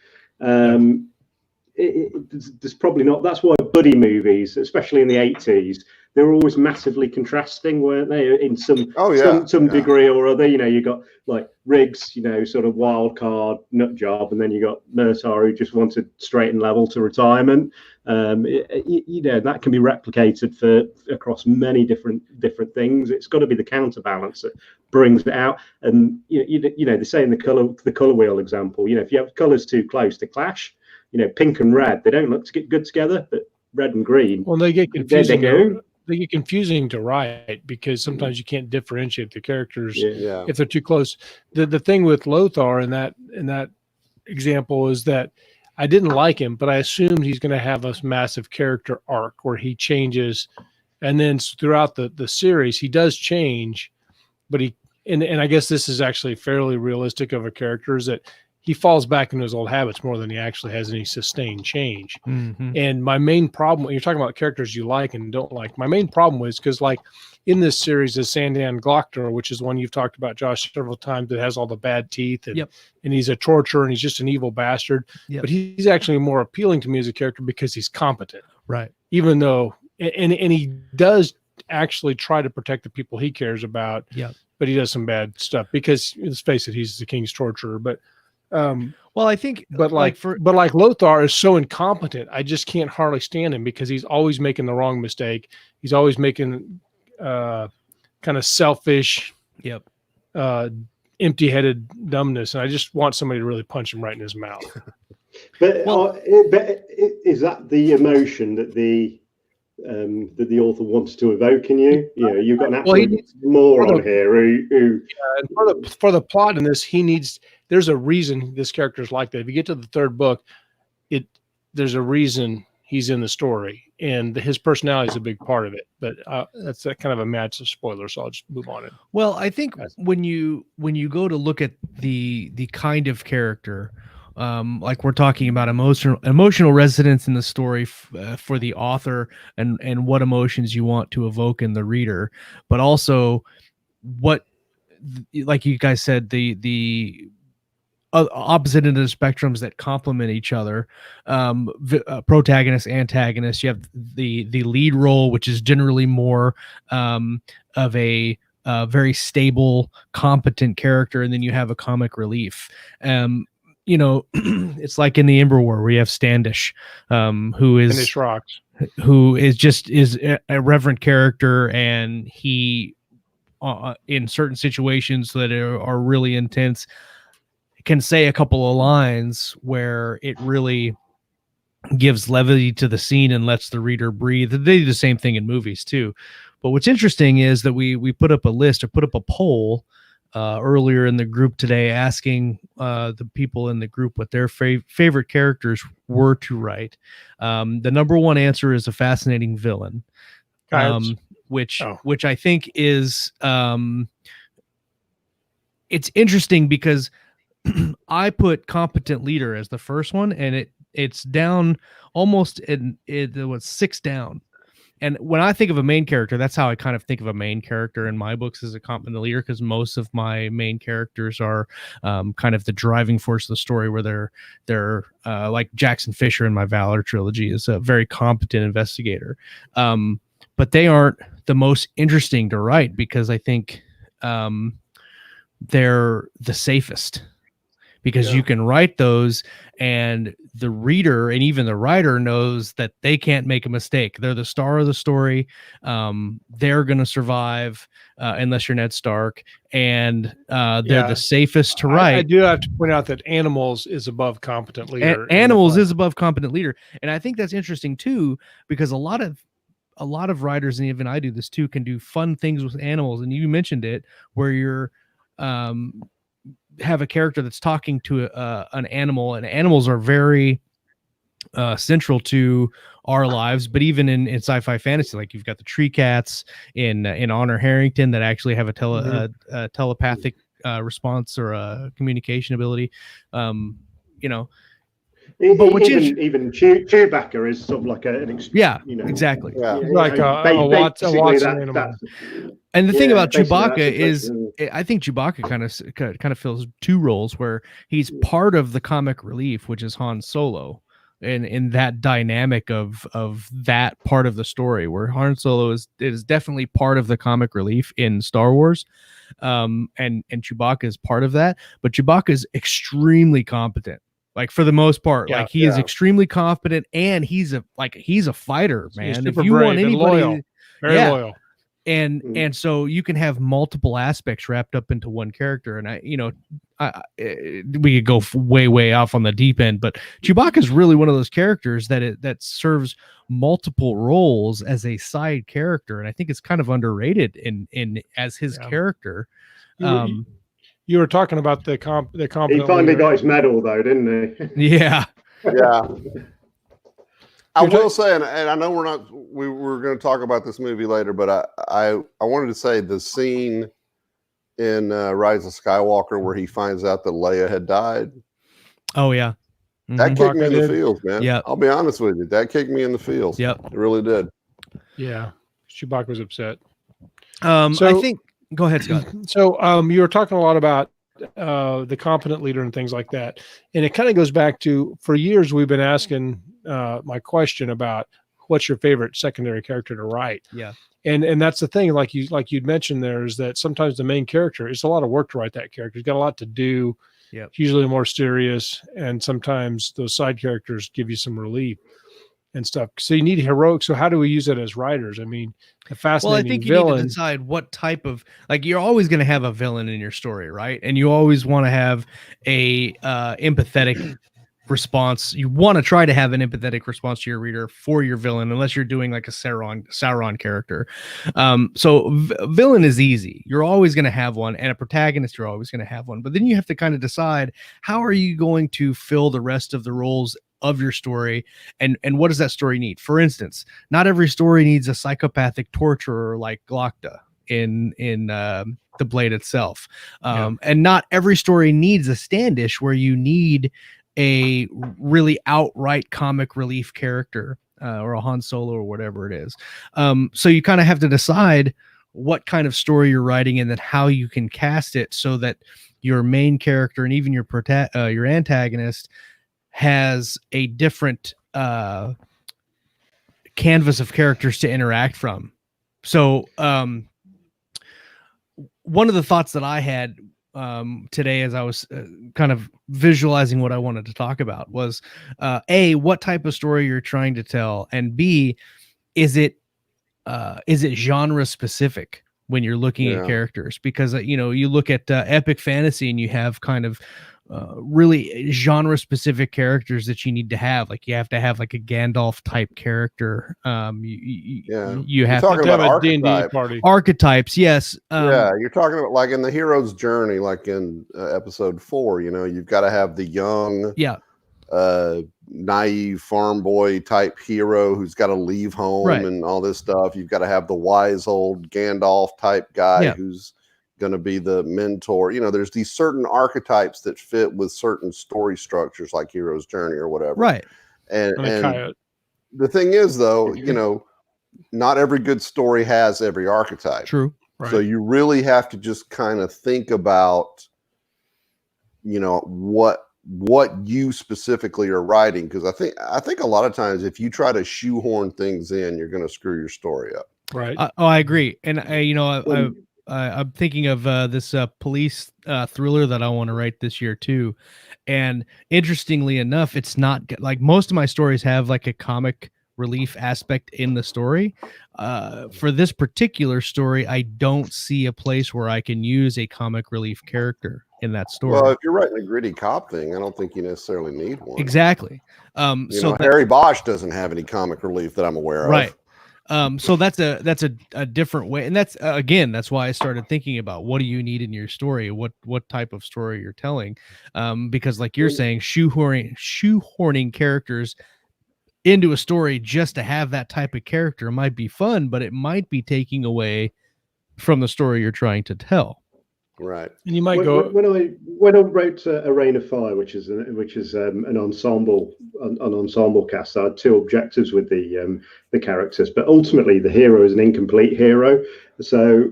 there's probably not. That's why buddy movies, especially in the 80s, they were always massively contrasting, weren't they? In some degree or other. You know, you got like Riggs, you know, sort of wild card nut job, and then you got Murtaugh, who just wanted straight and level to retirement. You know, that can be replicated across many different things. It's got to be the counterbalance that brings it out. And you know, they say in the color wheel example, you know, if you have colors too close, they clash. You know, pink and red, they don't look good together, but red and green, well, they get confusing. They get confusing to write because sometimes you can't differentiate the characters if they're too close. The thing with Lothar in that example is that I didn't like him, but I assumed he's going to have a massive character arc where he changes, and then throughout the series he does change, but and I guess this is actually fairly realistic of a character, is that he falls back into his old habits more than he actually has any sustained change. Mm-hmm. And my main problem, when you're talking about characters you like and don't like, my main problem was because, like, in this series is Sandan Glockner, which is one you've talked about, Josh, several times, that has all the bad teeth, and he's a torturer and he's just an evil bastard. But he's actually more appealing to me as a character because he's competent. Right. Even though, and he does actually try to protect the people he cares about. But he does some bad stuff because, let's face it, he's the king's torturer. But well, I think, but like Lothar is so incompetent, I just can't hardly stand him because he's always making the wrong mistake. He's always making kind of selfish, empty-headed dumbness, and I just want somebody to really punch him right in his mouth. But is that the emotion that the author wants to evoke in you? You know, you've got an absolute moron here who for the plot in this, there's a reason this character is like that. If you get to the third book, there's a reason he's in the story, and his personality is a big part of it. But that's kind of a massive spoiler, so I'll just move on. Well, I think when you go to look at the kind of character, like we're talking about emotional resonance in the story for the author, and what emotions you want to evoke in the reader, but also what, like you guys said, the opposite end of the spectrums that complement each other, protagonist, antagonist. You have the lead role, which is generally more of a very stable, competent character, and then you have a comic relief. You know, it's like in the Ember War where you have Standish, who is a reverent character, and he in certain situations that are really intense can say a couple of lines where it really gives levity to the scene and lets the reader breathe. They do the same thing in movies too. But what's interesting is that we put up a poll earlier in the group today, asking the people in the group what their favorite characters were to write. The number one answer is a fascinating villain, which I think is it's interesting because I put competent leader as the first one, and it's down almost it was 6 down. And when I think of a main character, that's how I kind of think of a main character in my books, as a competent leader, because most of my main characters are kind of the driving force of the story, where they're like Jackson Fisher in my Valor trilogy is a very competent investigator. But they aren't the most interesting to write because I think they're the safest. Because you can write those and the reader and even the writer knows that they can't make a mistake. They're the star of the story. They're going to survive unless you're Ned Stark, and they're the safest to write. I do have to point out that Animals is above competent leader. Animals is above competent leader. And I think that's interesting too, because a lot of writers, and even I do this too, can do fun things with animals. And you mentioned it, where you're have a character that's talking to an animal, and animals are very central to our lives. But even in sci-fi fantasy, like you've got the tree cats in Honor Harrington that actually have a telepathic response or a communication ability. You know, but even Chewbacca is sort of like exactly. Like a Watson animal. And the thing about Chewbacca is, I think Chewbacca kind of fills 2 roles, where he's part of the comic relief, which is Han Solo, in that dynamic of that part of the story, where Han Solo is definitely part of the comic relief in Star Wars, and Chewbacca is part of that, but Chewbacca is extremely competent, like for the most part. Yeah, like he is extremely competent, and he's a fighter, man. Super If you want brave and anybody, loyal. Very loyal. and so you can have multiple aspects wrapped up into one character. And we could go way off on the deep end, but Chewbacca is really one of those characters that serves multiple roles as a side character, and I think it's kind of underrated in as his character. You were talking about the competent. He finally got his medal, though, didn't he? Yeah. I will say, and I know we're going to talk about this movie later, but I wanted to say the scene in Rise of Skywalker where he finds out that Leia had died. Oh yeah, that kicked me in the feels, man. Yeah, I'll be honest with you, that kicked me in the feels. Yep, it really did. Yeah, Chewbacca was upset. I think. Go ahead, Scott. So you were talking a lot about the competent leader and things like that, and it kind of goes back to, for years we've been asking my question about what's your favorite secondary character to write. Yeah, and that's the thing, like you'd mentioned there, is that sometimes the main character, it's a lot of work to write that character. He's got a lot to do. Yeah, usually more serious, and sometimes those side characters give you some relief and stuff. So you need heroic. So how do we use it as writers? I mean, the fascinating I think villain. You need to decide what type of, like, you're always going to have a villain in your story, right? And you always want to have a empathetic response. You want to try to have an empathetic response to your reader for your villain, unless you're doing like a Sauron character. So villain is easy. You're always going to have one, and a protagonist, you're always going to have one. But then you have to kind of decide, how are you going to fill the rest of the roles of your story, and what does that story need? For instance, not every story needs a psychopathic torturer like Glocta in the Blade itself, and not every story needs a Standish, where you need a really outright comic relief character, or a Han Solo, or whatever it is. So you kind of have to decide what kind of story you're writing, and then how you can cast it so that your main character and even your antagonist has a different canvas of characters to interact from. So one of the thoughts that I had today, as I was kind of visualizing what I wanted to talk about, was A, what type of story you're trying to tell, and B, is it genre specific when you're looking at characters? Because you look at epic fantasy, and you have kind of really genre specific characters that you need to have. Like, you have to have like a Gandalf type character. You have to have a D&D party. Archetypes, yes. You're talking about, like, in the hero's journey, like in episode 4, you've got to have the young, naive farm boy type hero who's got to leave home and all this stuff. You've got to have the wise old Gandalf type guy who's going to be the mentor. There's these certain archetypes that fit with certain story structures, like hero's journey or whatever. Right. And the thing is, though, not every good story has every archetype. True. Right. So you really have to just kind of think about, what you specifically are writing. Because I think a lot of times, if you try to shoehorn things in, you're going to screw your story up. Right. I agree. And I'm thinking of this police thriller that I want to write this year too. And interestingly enough, it's not like most of my stories have like a comic relief aspect in the story. For this particular story, I don't see a place where I can use a comic relief character in that story. Well, if you're writing a gritty cop thing, I don't think you necessarily need one. Exactly. So Harry Bosch doesn't have any comic relief that I'm aware of. Right. So that's a different way. And that's that's why I started thinking about, what do you need in your story? What type of story you're telling? Because like you're saying, shoehorning characters into a story just to have that type of character might be fun, but it might be taking away from the story you're trying to tell. Right. And you might when I wrote A Reign of Fire, which is an ensemble cast, I had two objectives with the characters, but ultimately the hero is an incomplete hero. So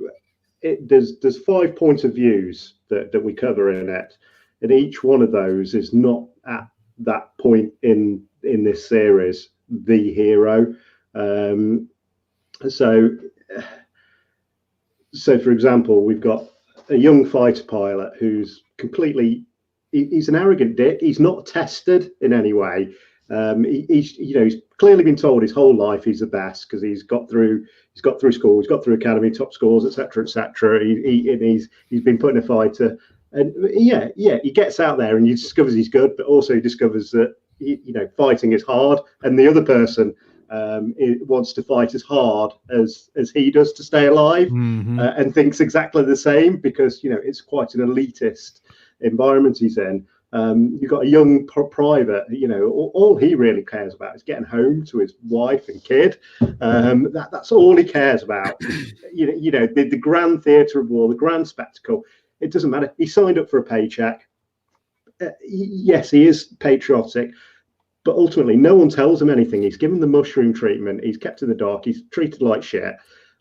there's 5 points of views that we cover in it, and each one of those is not at that point in in this series the hero. So for example, we've got a young fighter pilot who's he's an arrogant dick. He's not tested in any way. He's clearly been told his whole life he's the best because he's got through school, he's got through academy, top scores, etc., etc. He's been put in a fighter, and he gets out there and he discovers he's good, but also he discovers that fighting is hard, and the other person wants to fight as hard as he does to stay alive, and thinks exactly the same because it's quite an elitist environment he's in. You've got a young private, all he really cares about is getting home to his wife and kid. That's all he cares about. The grand theatre of war, the grand spectacle. It doesn't matter. He signed up for a paycheck. Yes, he is patriotic, but ultimately no one tells him anything. He's given the mushroom treatment. He's kept in the dark. He's treated like shit,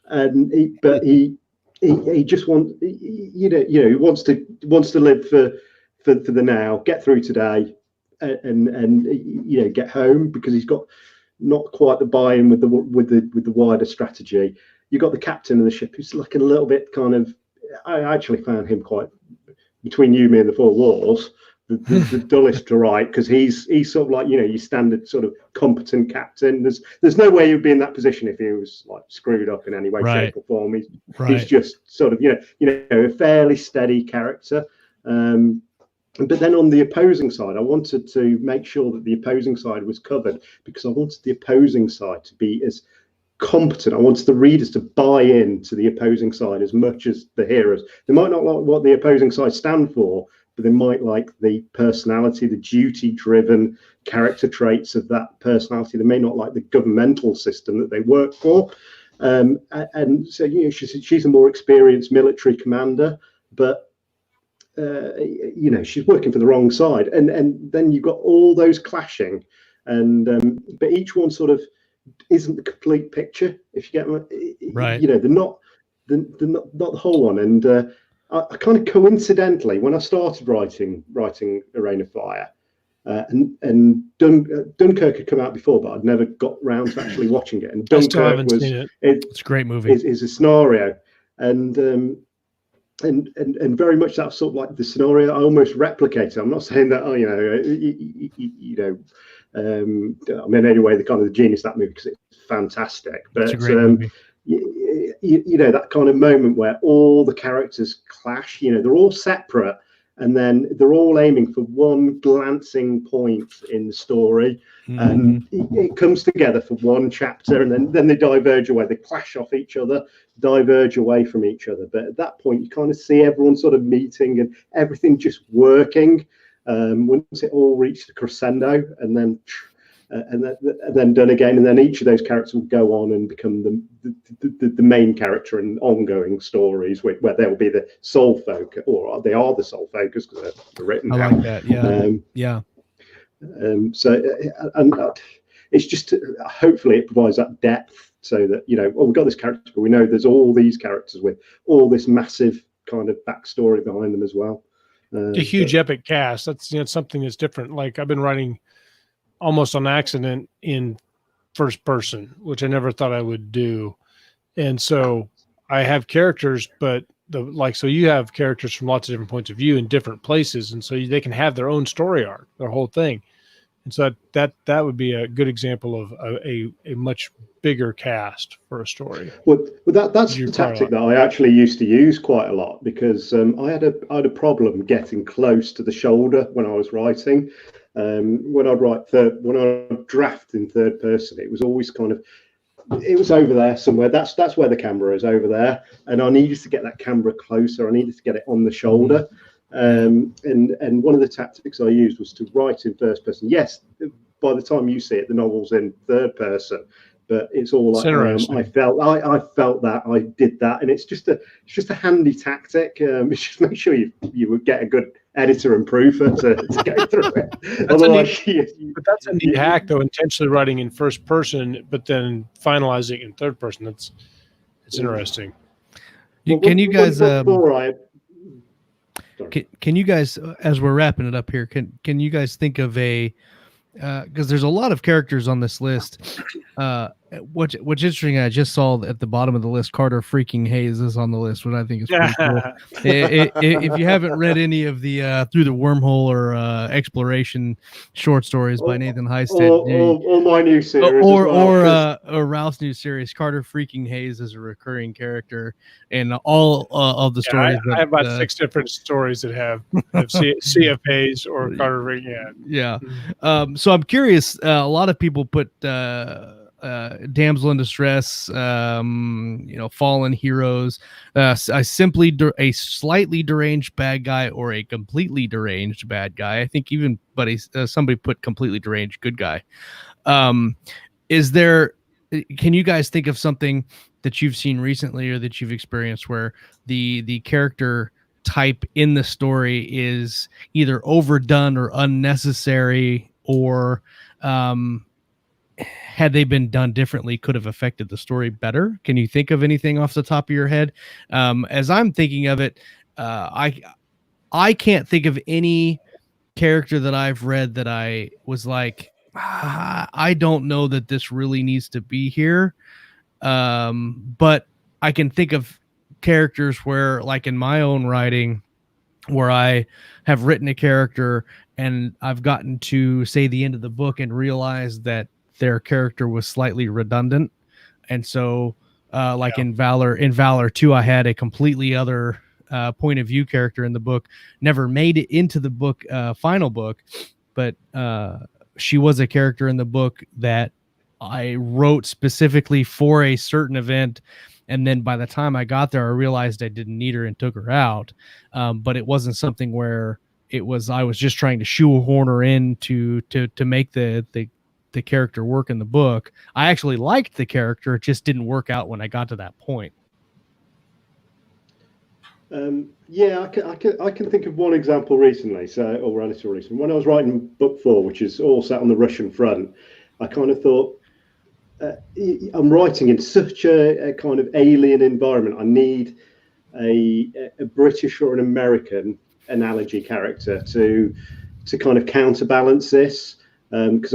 and he just wants, he wants to live for the now, get through today, and get home, because he's got not quite the buy-in with the wider strategy. You've got the captain of the ship who's like a little bit kind of, I actually found him quite, between you, me, and the four walls, the dullest to write, because he's sort of like your standard sort of competent captain. There's no way he'd be in that position if he was like screwed up in any way, shape, or form. He's just sort of a fairly steady character. But then on the opposing side, I wanted to make sure that the opposing side was covered, because I wanted the opposing side to be as competent. I wanted the readers to buy in to the opposing side as much as the heroes. They might not like what the opposing side stand for, but they might like the personality, the duty-driven character traits of that personality. They may not like the governmental system that they work for. And so she's a more experienced military commander, but she's working for the wrong side, and then you've got all those clashing, and but each one sort of isn't the complete picture, if you get me. Right. They're not the whole one. And I kind of coincidentally, when I started writing A Reign of Fire, and Dunkirk had come out before, but I'd never got round to actually watching it. And Dunkirk it's a great movie. Is a scenario, and very much that's sort of like the scenario I almost replicated. I'm not saying that I'm in any way the kind of the genius of that movie, because it's fantastic. But it's a great movie. That kind of moment where all the characters clash. They're all separate, and then they're all aiming for one glancing point in the story, and it comes together for one chapter, and then they diverge away. They clash off each other, diverge away from each other. But at that point, you kind of see everyone sort of meeting and everything just working. Once it all reached a crescendo, and then done again, and then each of those characters will go on and become the main character in ongoing stories, where they'll be the sole focus, or they are the sole focus because they're written. I like that. Yeah. So it's just hopefully it provides that depth, so that we've got this character, but we know there's all these characters with all this massive kind of backstory behind them as well. A huge epic cast. That's something that's different. Like I've been writing almost on accident in first person, which I never thought I would do. And so I have characters, but so you have characters from lots of different points of view in different places. And so they can have their own story arc, their whole thing. And so that would be a good example of a much bigger cast for a story. Well, that's the tactic that I actually used to use quite a lot, because I had a problem getting close to the shoulder when I was writing. When I'd draft in third person, it was always it was over there somewhere. That's where the camera is, over there, and I needed to get that camera closer. I needed to get it on the shoulder. And one of the tactics I used was to write in first person. Yes, by the time you see it, the novel's in third person, but it's all like I felt that, I did that, and it's just a handy tactic. Just make sure you would get a good editor and proofer to go through it. Otherwise, but that's a neat hack, though. Intentionally writing in first person, but then finalizing in third person. It's interesting. Can you guys? Can you guys, as we're wrapping it up here, can you guys think of a because there's a lot of characters on this list. What's interesting, I just saw at the bottom of the list, Carter freaking Hayes is on the list, which I think is pretty cool. If you haven't read any of the Through the Wormhole or Exploration short stories by Nathan Heisted, or my new series, or Ralph's new series, Carter freaking Hayes is a recurring character in all of the stories. I have about 6 different stories that have CFAs or Carter freaking. Yeah. So I'm curious. A lot of people put damsel in distress, fallen heroes, a slightly deranged bad guy or a completely deranged bad guy. I think somebody put completely deranged good guy. Can you guys think of something that you've seen recently or that you've experienced where the character type in the story is either overdone or unnecessary, or had they been done differently could have affected the story better? Can you think of anything off the top of your head? As I'm thinking of it, I can't think of any character that I've read that I was like, I don't know that this really needs to be here. But I can think of characters where, like in my own writing, where I have written a character and I've gotten to say the end of the book and realized that their character was slightly redundant. And so in Valor 2, I had a completely other point of view character in the book, never made it into the book, final book, but she was a character in the book that I wrote specifically for a certain event. And then by the time I got there, I realized I didn't need her and took her out. But it wasn't something where I was just trying to shoehorn her in to make the character work in the book. I actually liked the character. It just didn't work out when I got to that point. I can think of one example recently, or relatively recent. When I was writing book 4, which is all set on the Russian front, I kind of thought, I'm writing in such a kind of alien environment. I need a British or an American analogy character to kind of counterbalance this, because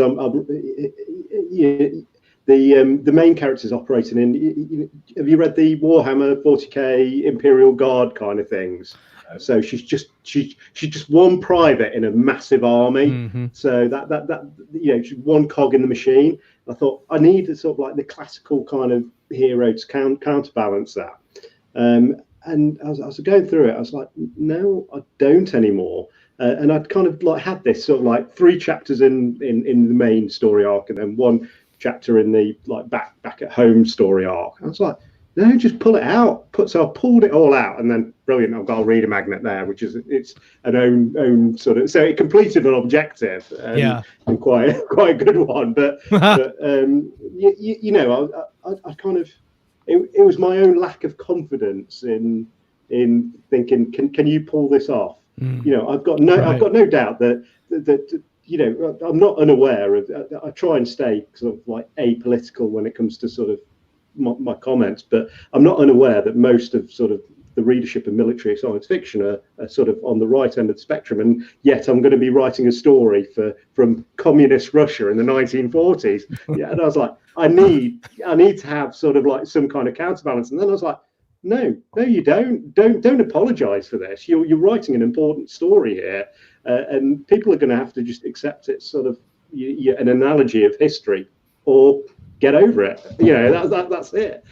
the main character's operating in. Have you read the Warhammer 40k Imperial Guard kind of things? So she's just one private in a massive army. Mm-hmm. So that she's one cog in the machine. I thought I need a sort of like the classical kind of hero to counterbalance that. And as I was going through it, I was like, no, I don't anymore. And I'd kind of like had this sort of like 3 chapters in the main story arc, and then 1 chapter in the like back at home story arc. I was like, no, just pull it out. So I pulled it all out, and then brilliant, I've got a reader magnet there, which is it's an own sort of. So it completed an objective, and quite a good one. But I kind of it was my own lack of confidence in thinking, can you pull this off? I've got no doubt that I'm not unaware of. I try and stay sort of like apolitical when it comes to sort of my comments, but I'm not unaware that most of sort of the readership of military science fiction are sort of on the right end of the spectrum, and yet I'm going to be writing a story from communist Russia in the 1940s. And I was like, I need to have sort of like some kind of counterbalance. And then I was like, no, you don't apologize for this. You're writing an important story here, and people are going to have to just accept it's sort of an analogy of history, or get over it. That's it.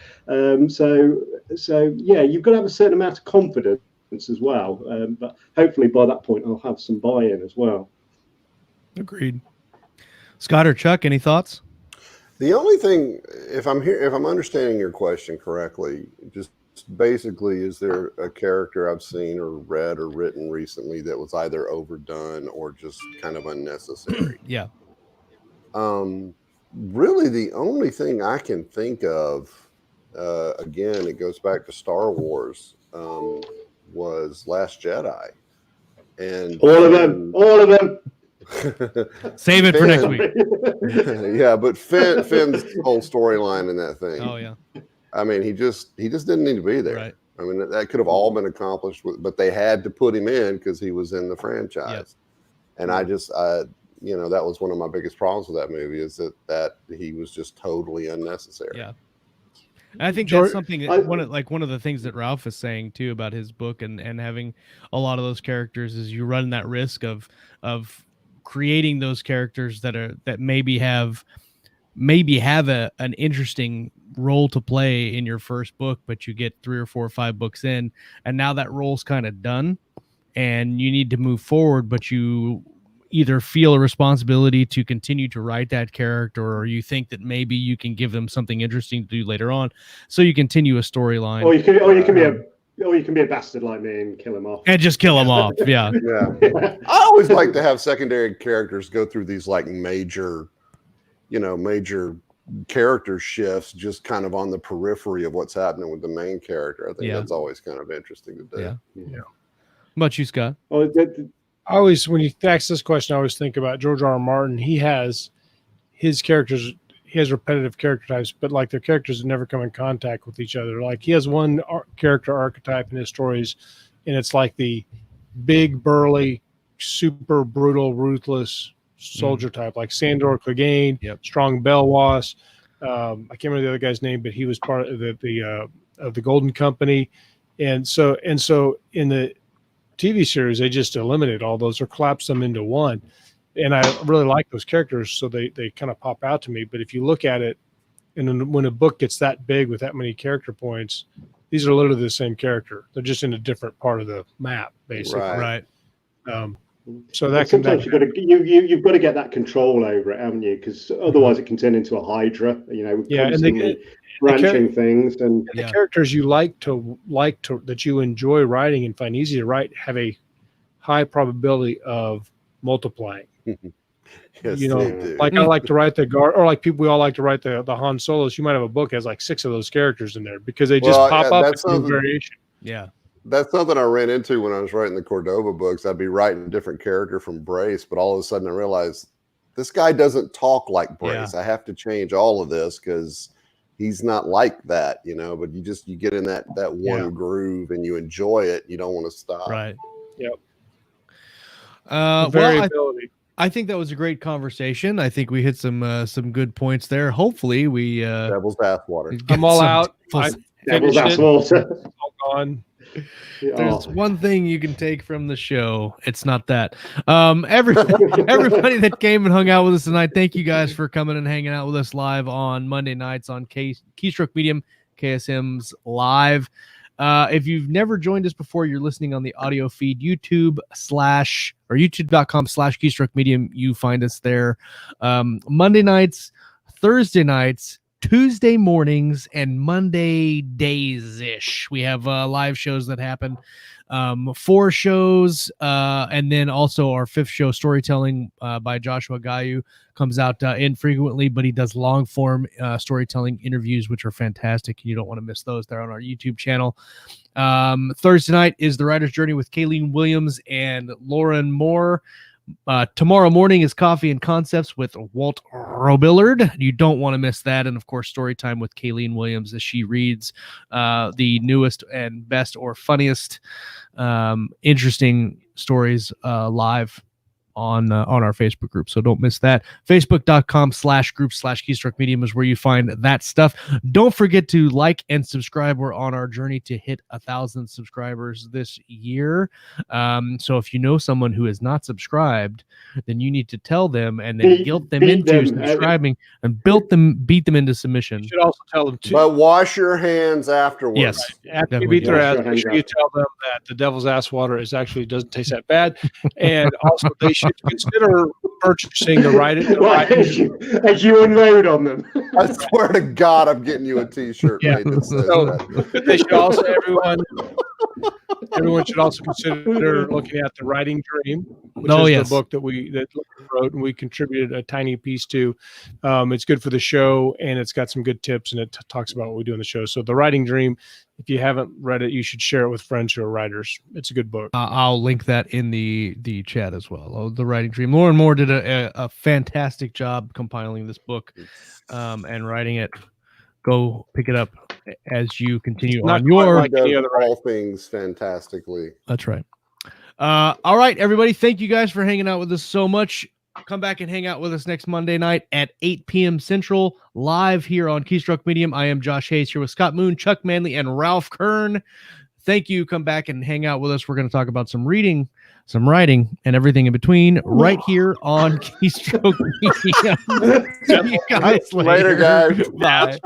So you've got to have a certain amount of confidence as well. But hopefully by that point I'll have some buy-in as well. Agreed. Scott or Chuck, any thoughts? The only thing, if I'm understanding your question correctly, just basically, is there a character I've seen or read or written recently that was either overdone or just kind of unnecessary? Yeah. Really, the only thing I can think of, again, it goes back to Star Wars, was Last Jedi. And all of them. Save it for next week. Yeah, but Finn's whole storyline in that thing. Oh yeah. I mean, he just didn't need to be there. Right. I mean, that could have all been accomplished, but they had to put him in because he was in the franchise. Yep. And I just, you know, that was one of my biggest problems with that movie, is that he was just totally unnecessary. Yeah. And I think that's something that one of the things that Ralph is saying too about his book and having a lot of those characters is you run that risk of creating those characters that maybe have an interesting role to play in your first book, but you get 3 or 4 or 5 books in, and now that role's kind of done, and you need to move forward, but you either feel a responsibility to continue to write that character, or you think that maybe you can give them something interesting to do later on, so you continue a storyline. Or you can be a bastard like me and kill him off. And just kill him off. Yeah. Yeah. I always like to have secondary characters go through these like major character shifts, just kind of on the periphery of what's happening with the main character. I think that's always kind of interesting to do. Yeah. How about you, Scott? Well, I always, when you ask this question, I always think about George R. R. Martin. He has his characters, he has repetitive character types, but like their characters never come in contact with each other. Like he has one character archetype in his stories, and it's like the big, burly, super brutal, ruthless soldier type, like Sandor Clegane, Strong Belwas. I can't remember the other guy's name, but he was part of the Golden Company, and so in the TV series, they just eliminated all those or collapsed them into one. And I really like those characters, so they kind of pop out to me. But if you look at it, and when a book gets that big with that many character points, these are literally the same character. They're just in a different part of the map, basically. Right. So that sometimes you've got to get that control over it, haven't you? Because otherwise, it can turn into a hydra. You know, constantly branching things, and the characters you like to that you enjoy writing and find easy to write have a high probability of multiplying. Yes, you know, like I like to write the guard, or like we all like to write the Han Solos. You might have a book that has like 6 of those characters in there because they just pop up in variation. Yeah. That's something I ran into when I was writing the Cordova books. I'd be writing a different character from Brace, but all of a sudden I realized this guy doesn't talk like Brace. I have to change all of this because he's not like that, you know. But you get in that one groove and you enjoy it. You don't want to stop. Right. Yep. Variability. I think that was a great conversation. I think we hit some good points there. Hopefully we Devil's bathwater. I'm all out. Devil's ass all gone. There's one thing you can take from the show. It's not that. Everybody that came and hung out with us tonight, thank you guys for coming and hanging out with us live on Monday nights on Keystroke Medium, KSM's Live. If you've never joined us before, you're listening on the audio feed, youtube.com/keystroke medium. You find us there. Monday nights, Thursday nights, Tuesday mornings, and Monday days-ish. We have live shows that happen. 4 shows, and then also our 5th show, Storytelling by Joshua Gayu, comes out infrequently, but he does long-form storytelling interviews, which are fantastic. You don't want to miss those. They're on our YouTube channel. Thursday night is The Writer's Journey with Kayleen Williams and Lauren Moore. Tomorrow morning is Coffee and Concepts with Walt Robillard. You don't want to miss that. And of course, story time with Kayleen Williams as she reads the newest and best or funniest interesting stories live on our Facebook group. So don't miss that. Facebook.com/group/Keystroke Medium is where you find that stuff. Don't forget to like and subscribe. We're on our journey to hit 1,000 subscribers this year. So if you know someone who is not subscribed, then you need to tell them and then guilt them into subscribing and beat them into submission. You should also tell them to. But wash your hands afterwards. Yes. After you beat their ass, make sure you tell them that the devil's ass water doesn't taste that bad. And also they should consider purchasing the as you unload on them. I swear to God, I'm getting you a T-shirt made that says that. They should also everyone should also consider looking at The Writing Dream, which is the book that we wrote and we contributed a tiny piece to. It's good for the show and it's got some good tips and it talks about what we do on the show. So The Writing Dream, if you haven't read it, you should share it with friends who are writers. It's a good book. I'll link that in the chat as well. The Writing Dream. Lauren Moore did a fantastic job compiling this book and writing it. Go pick it up as you continue on your all things fantastically. That's right. All right, everybody. Thank you guys for hanging out with us so much. Come back and hang out with us next Monday night at 8 p.m. Central, live here on Keystroke Medium. I am Josh Hayes here with Scott Moon, Chuck Manley, and Ralph Kern. Thank you. Come back and hang out with us. We're going to talk about some reading, some writing, and everything in between right here on Keystroke Medium. See you guys Later, guys. Bye.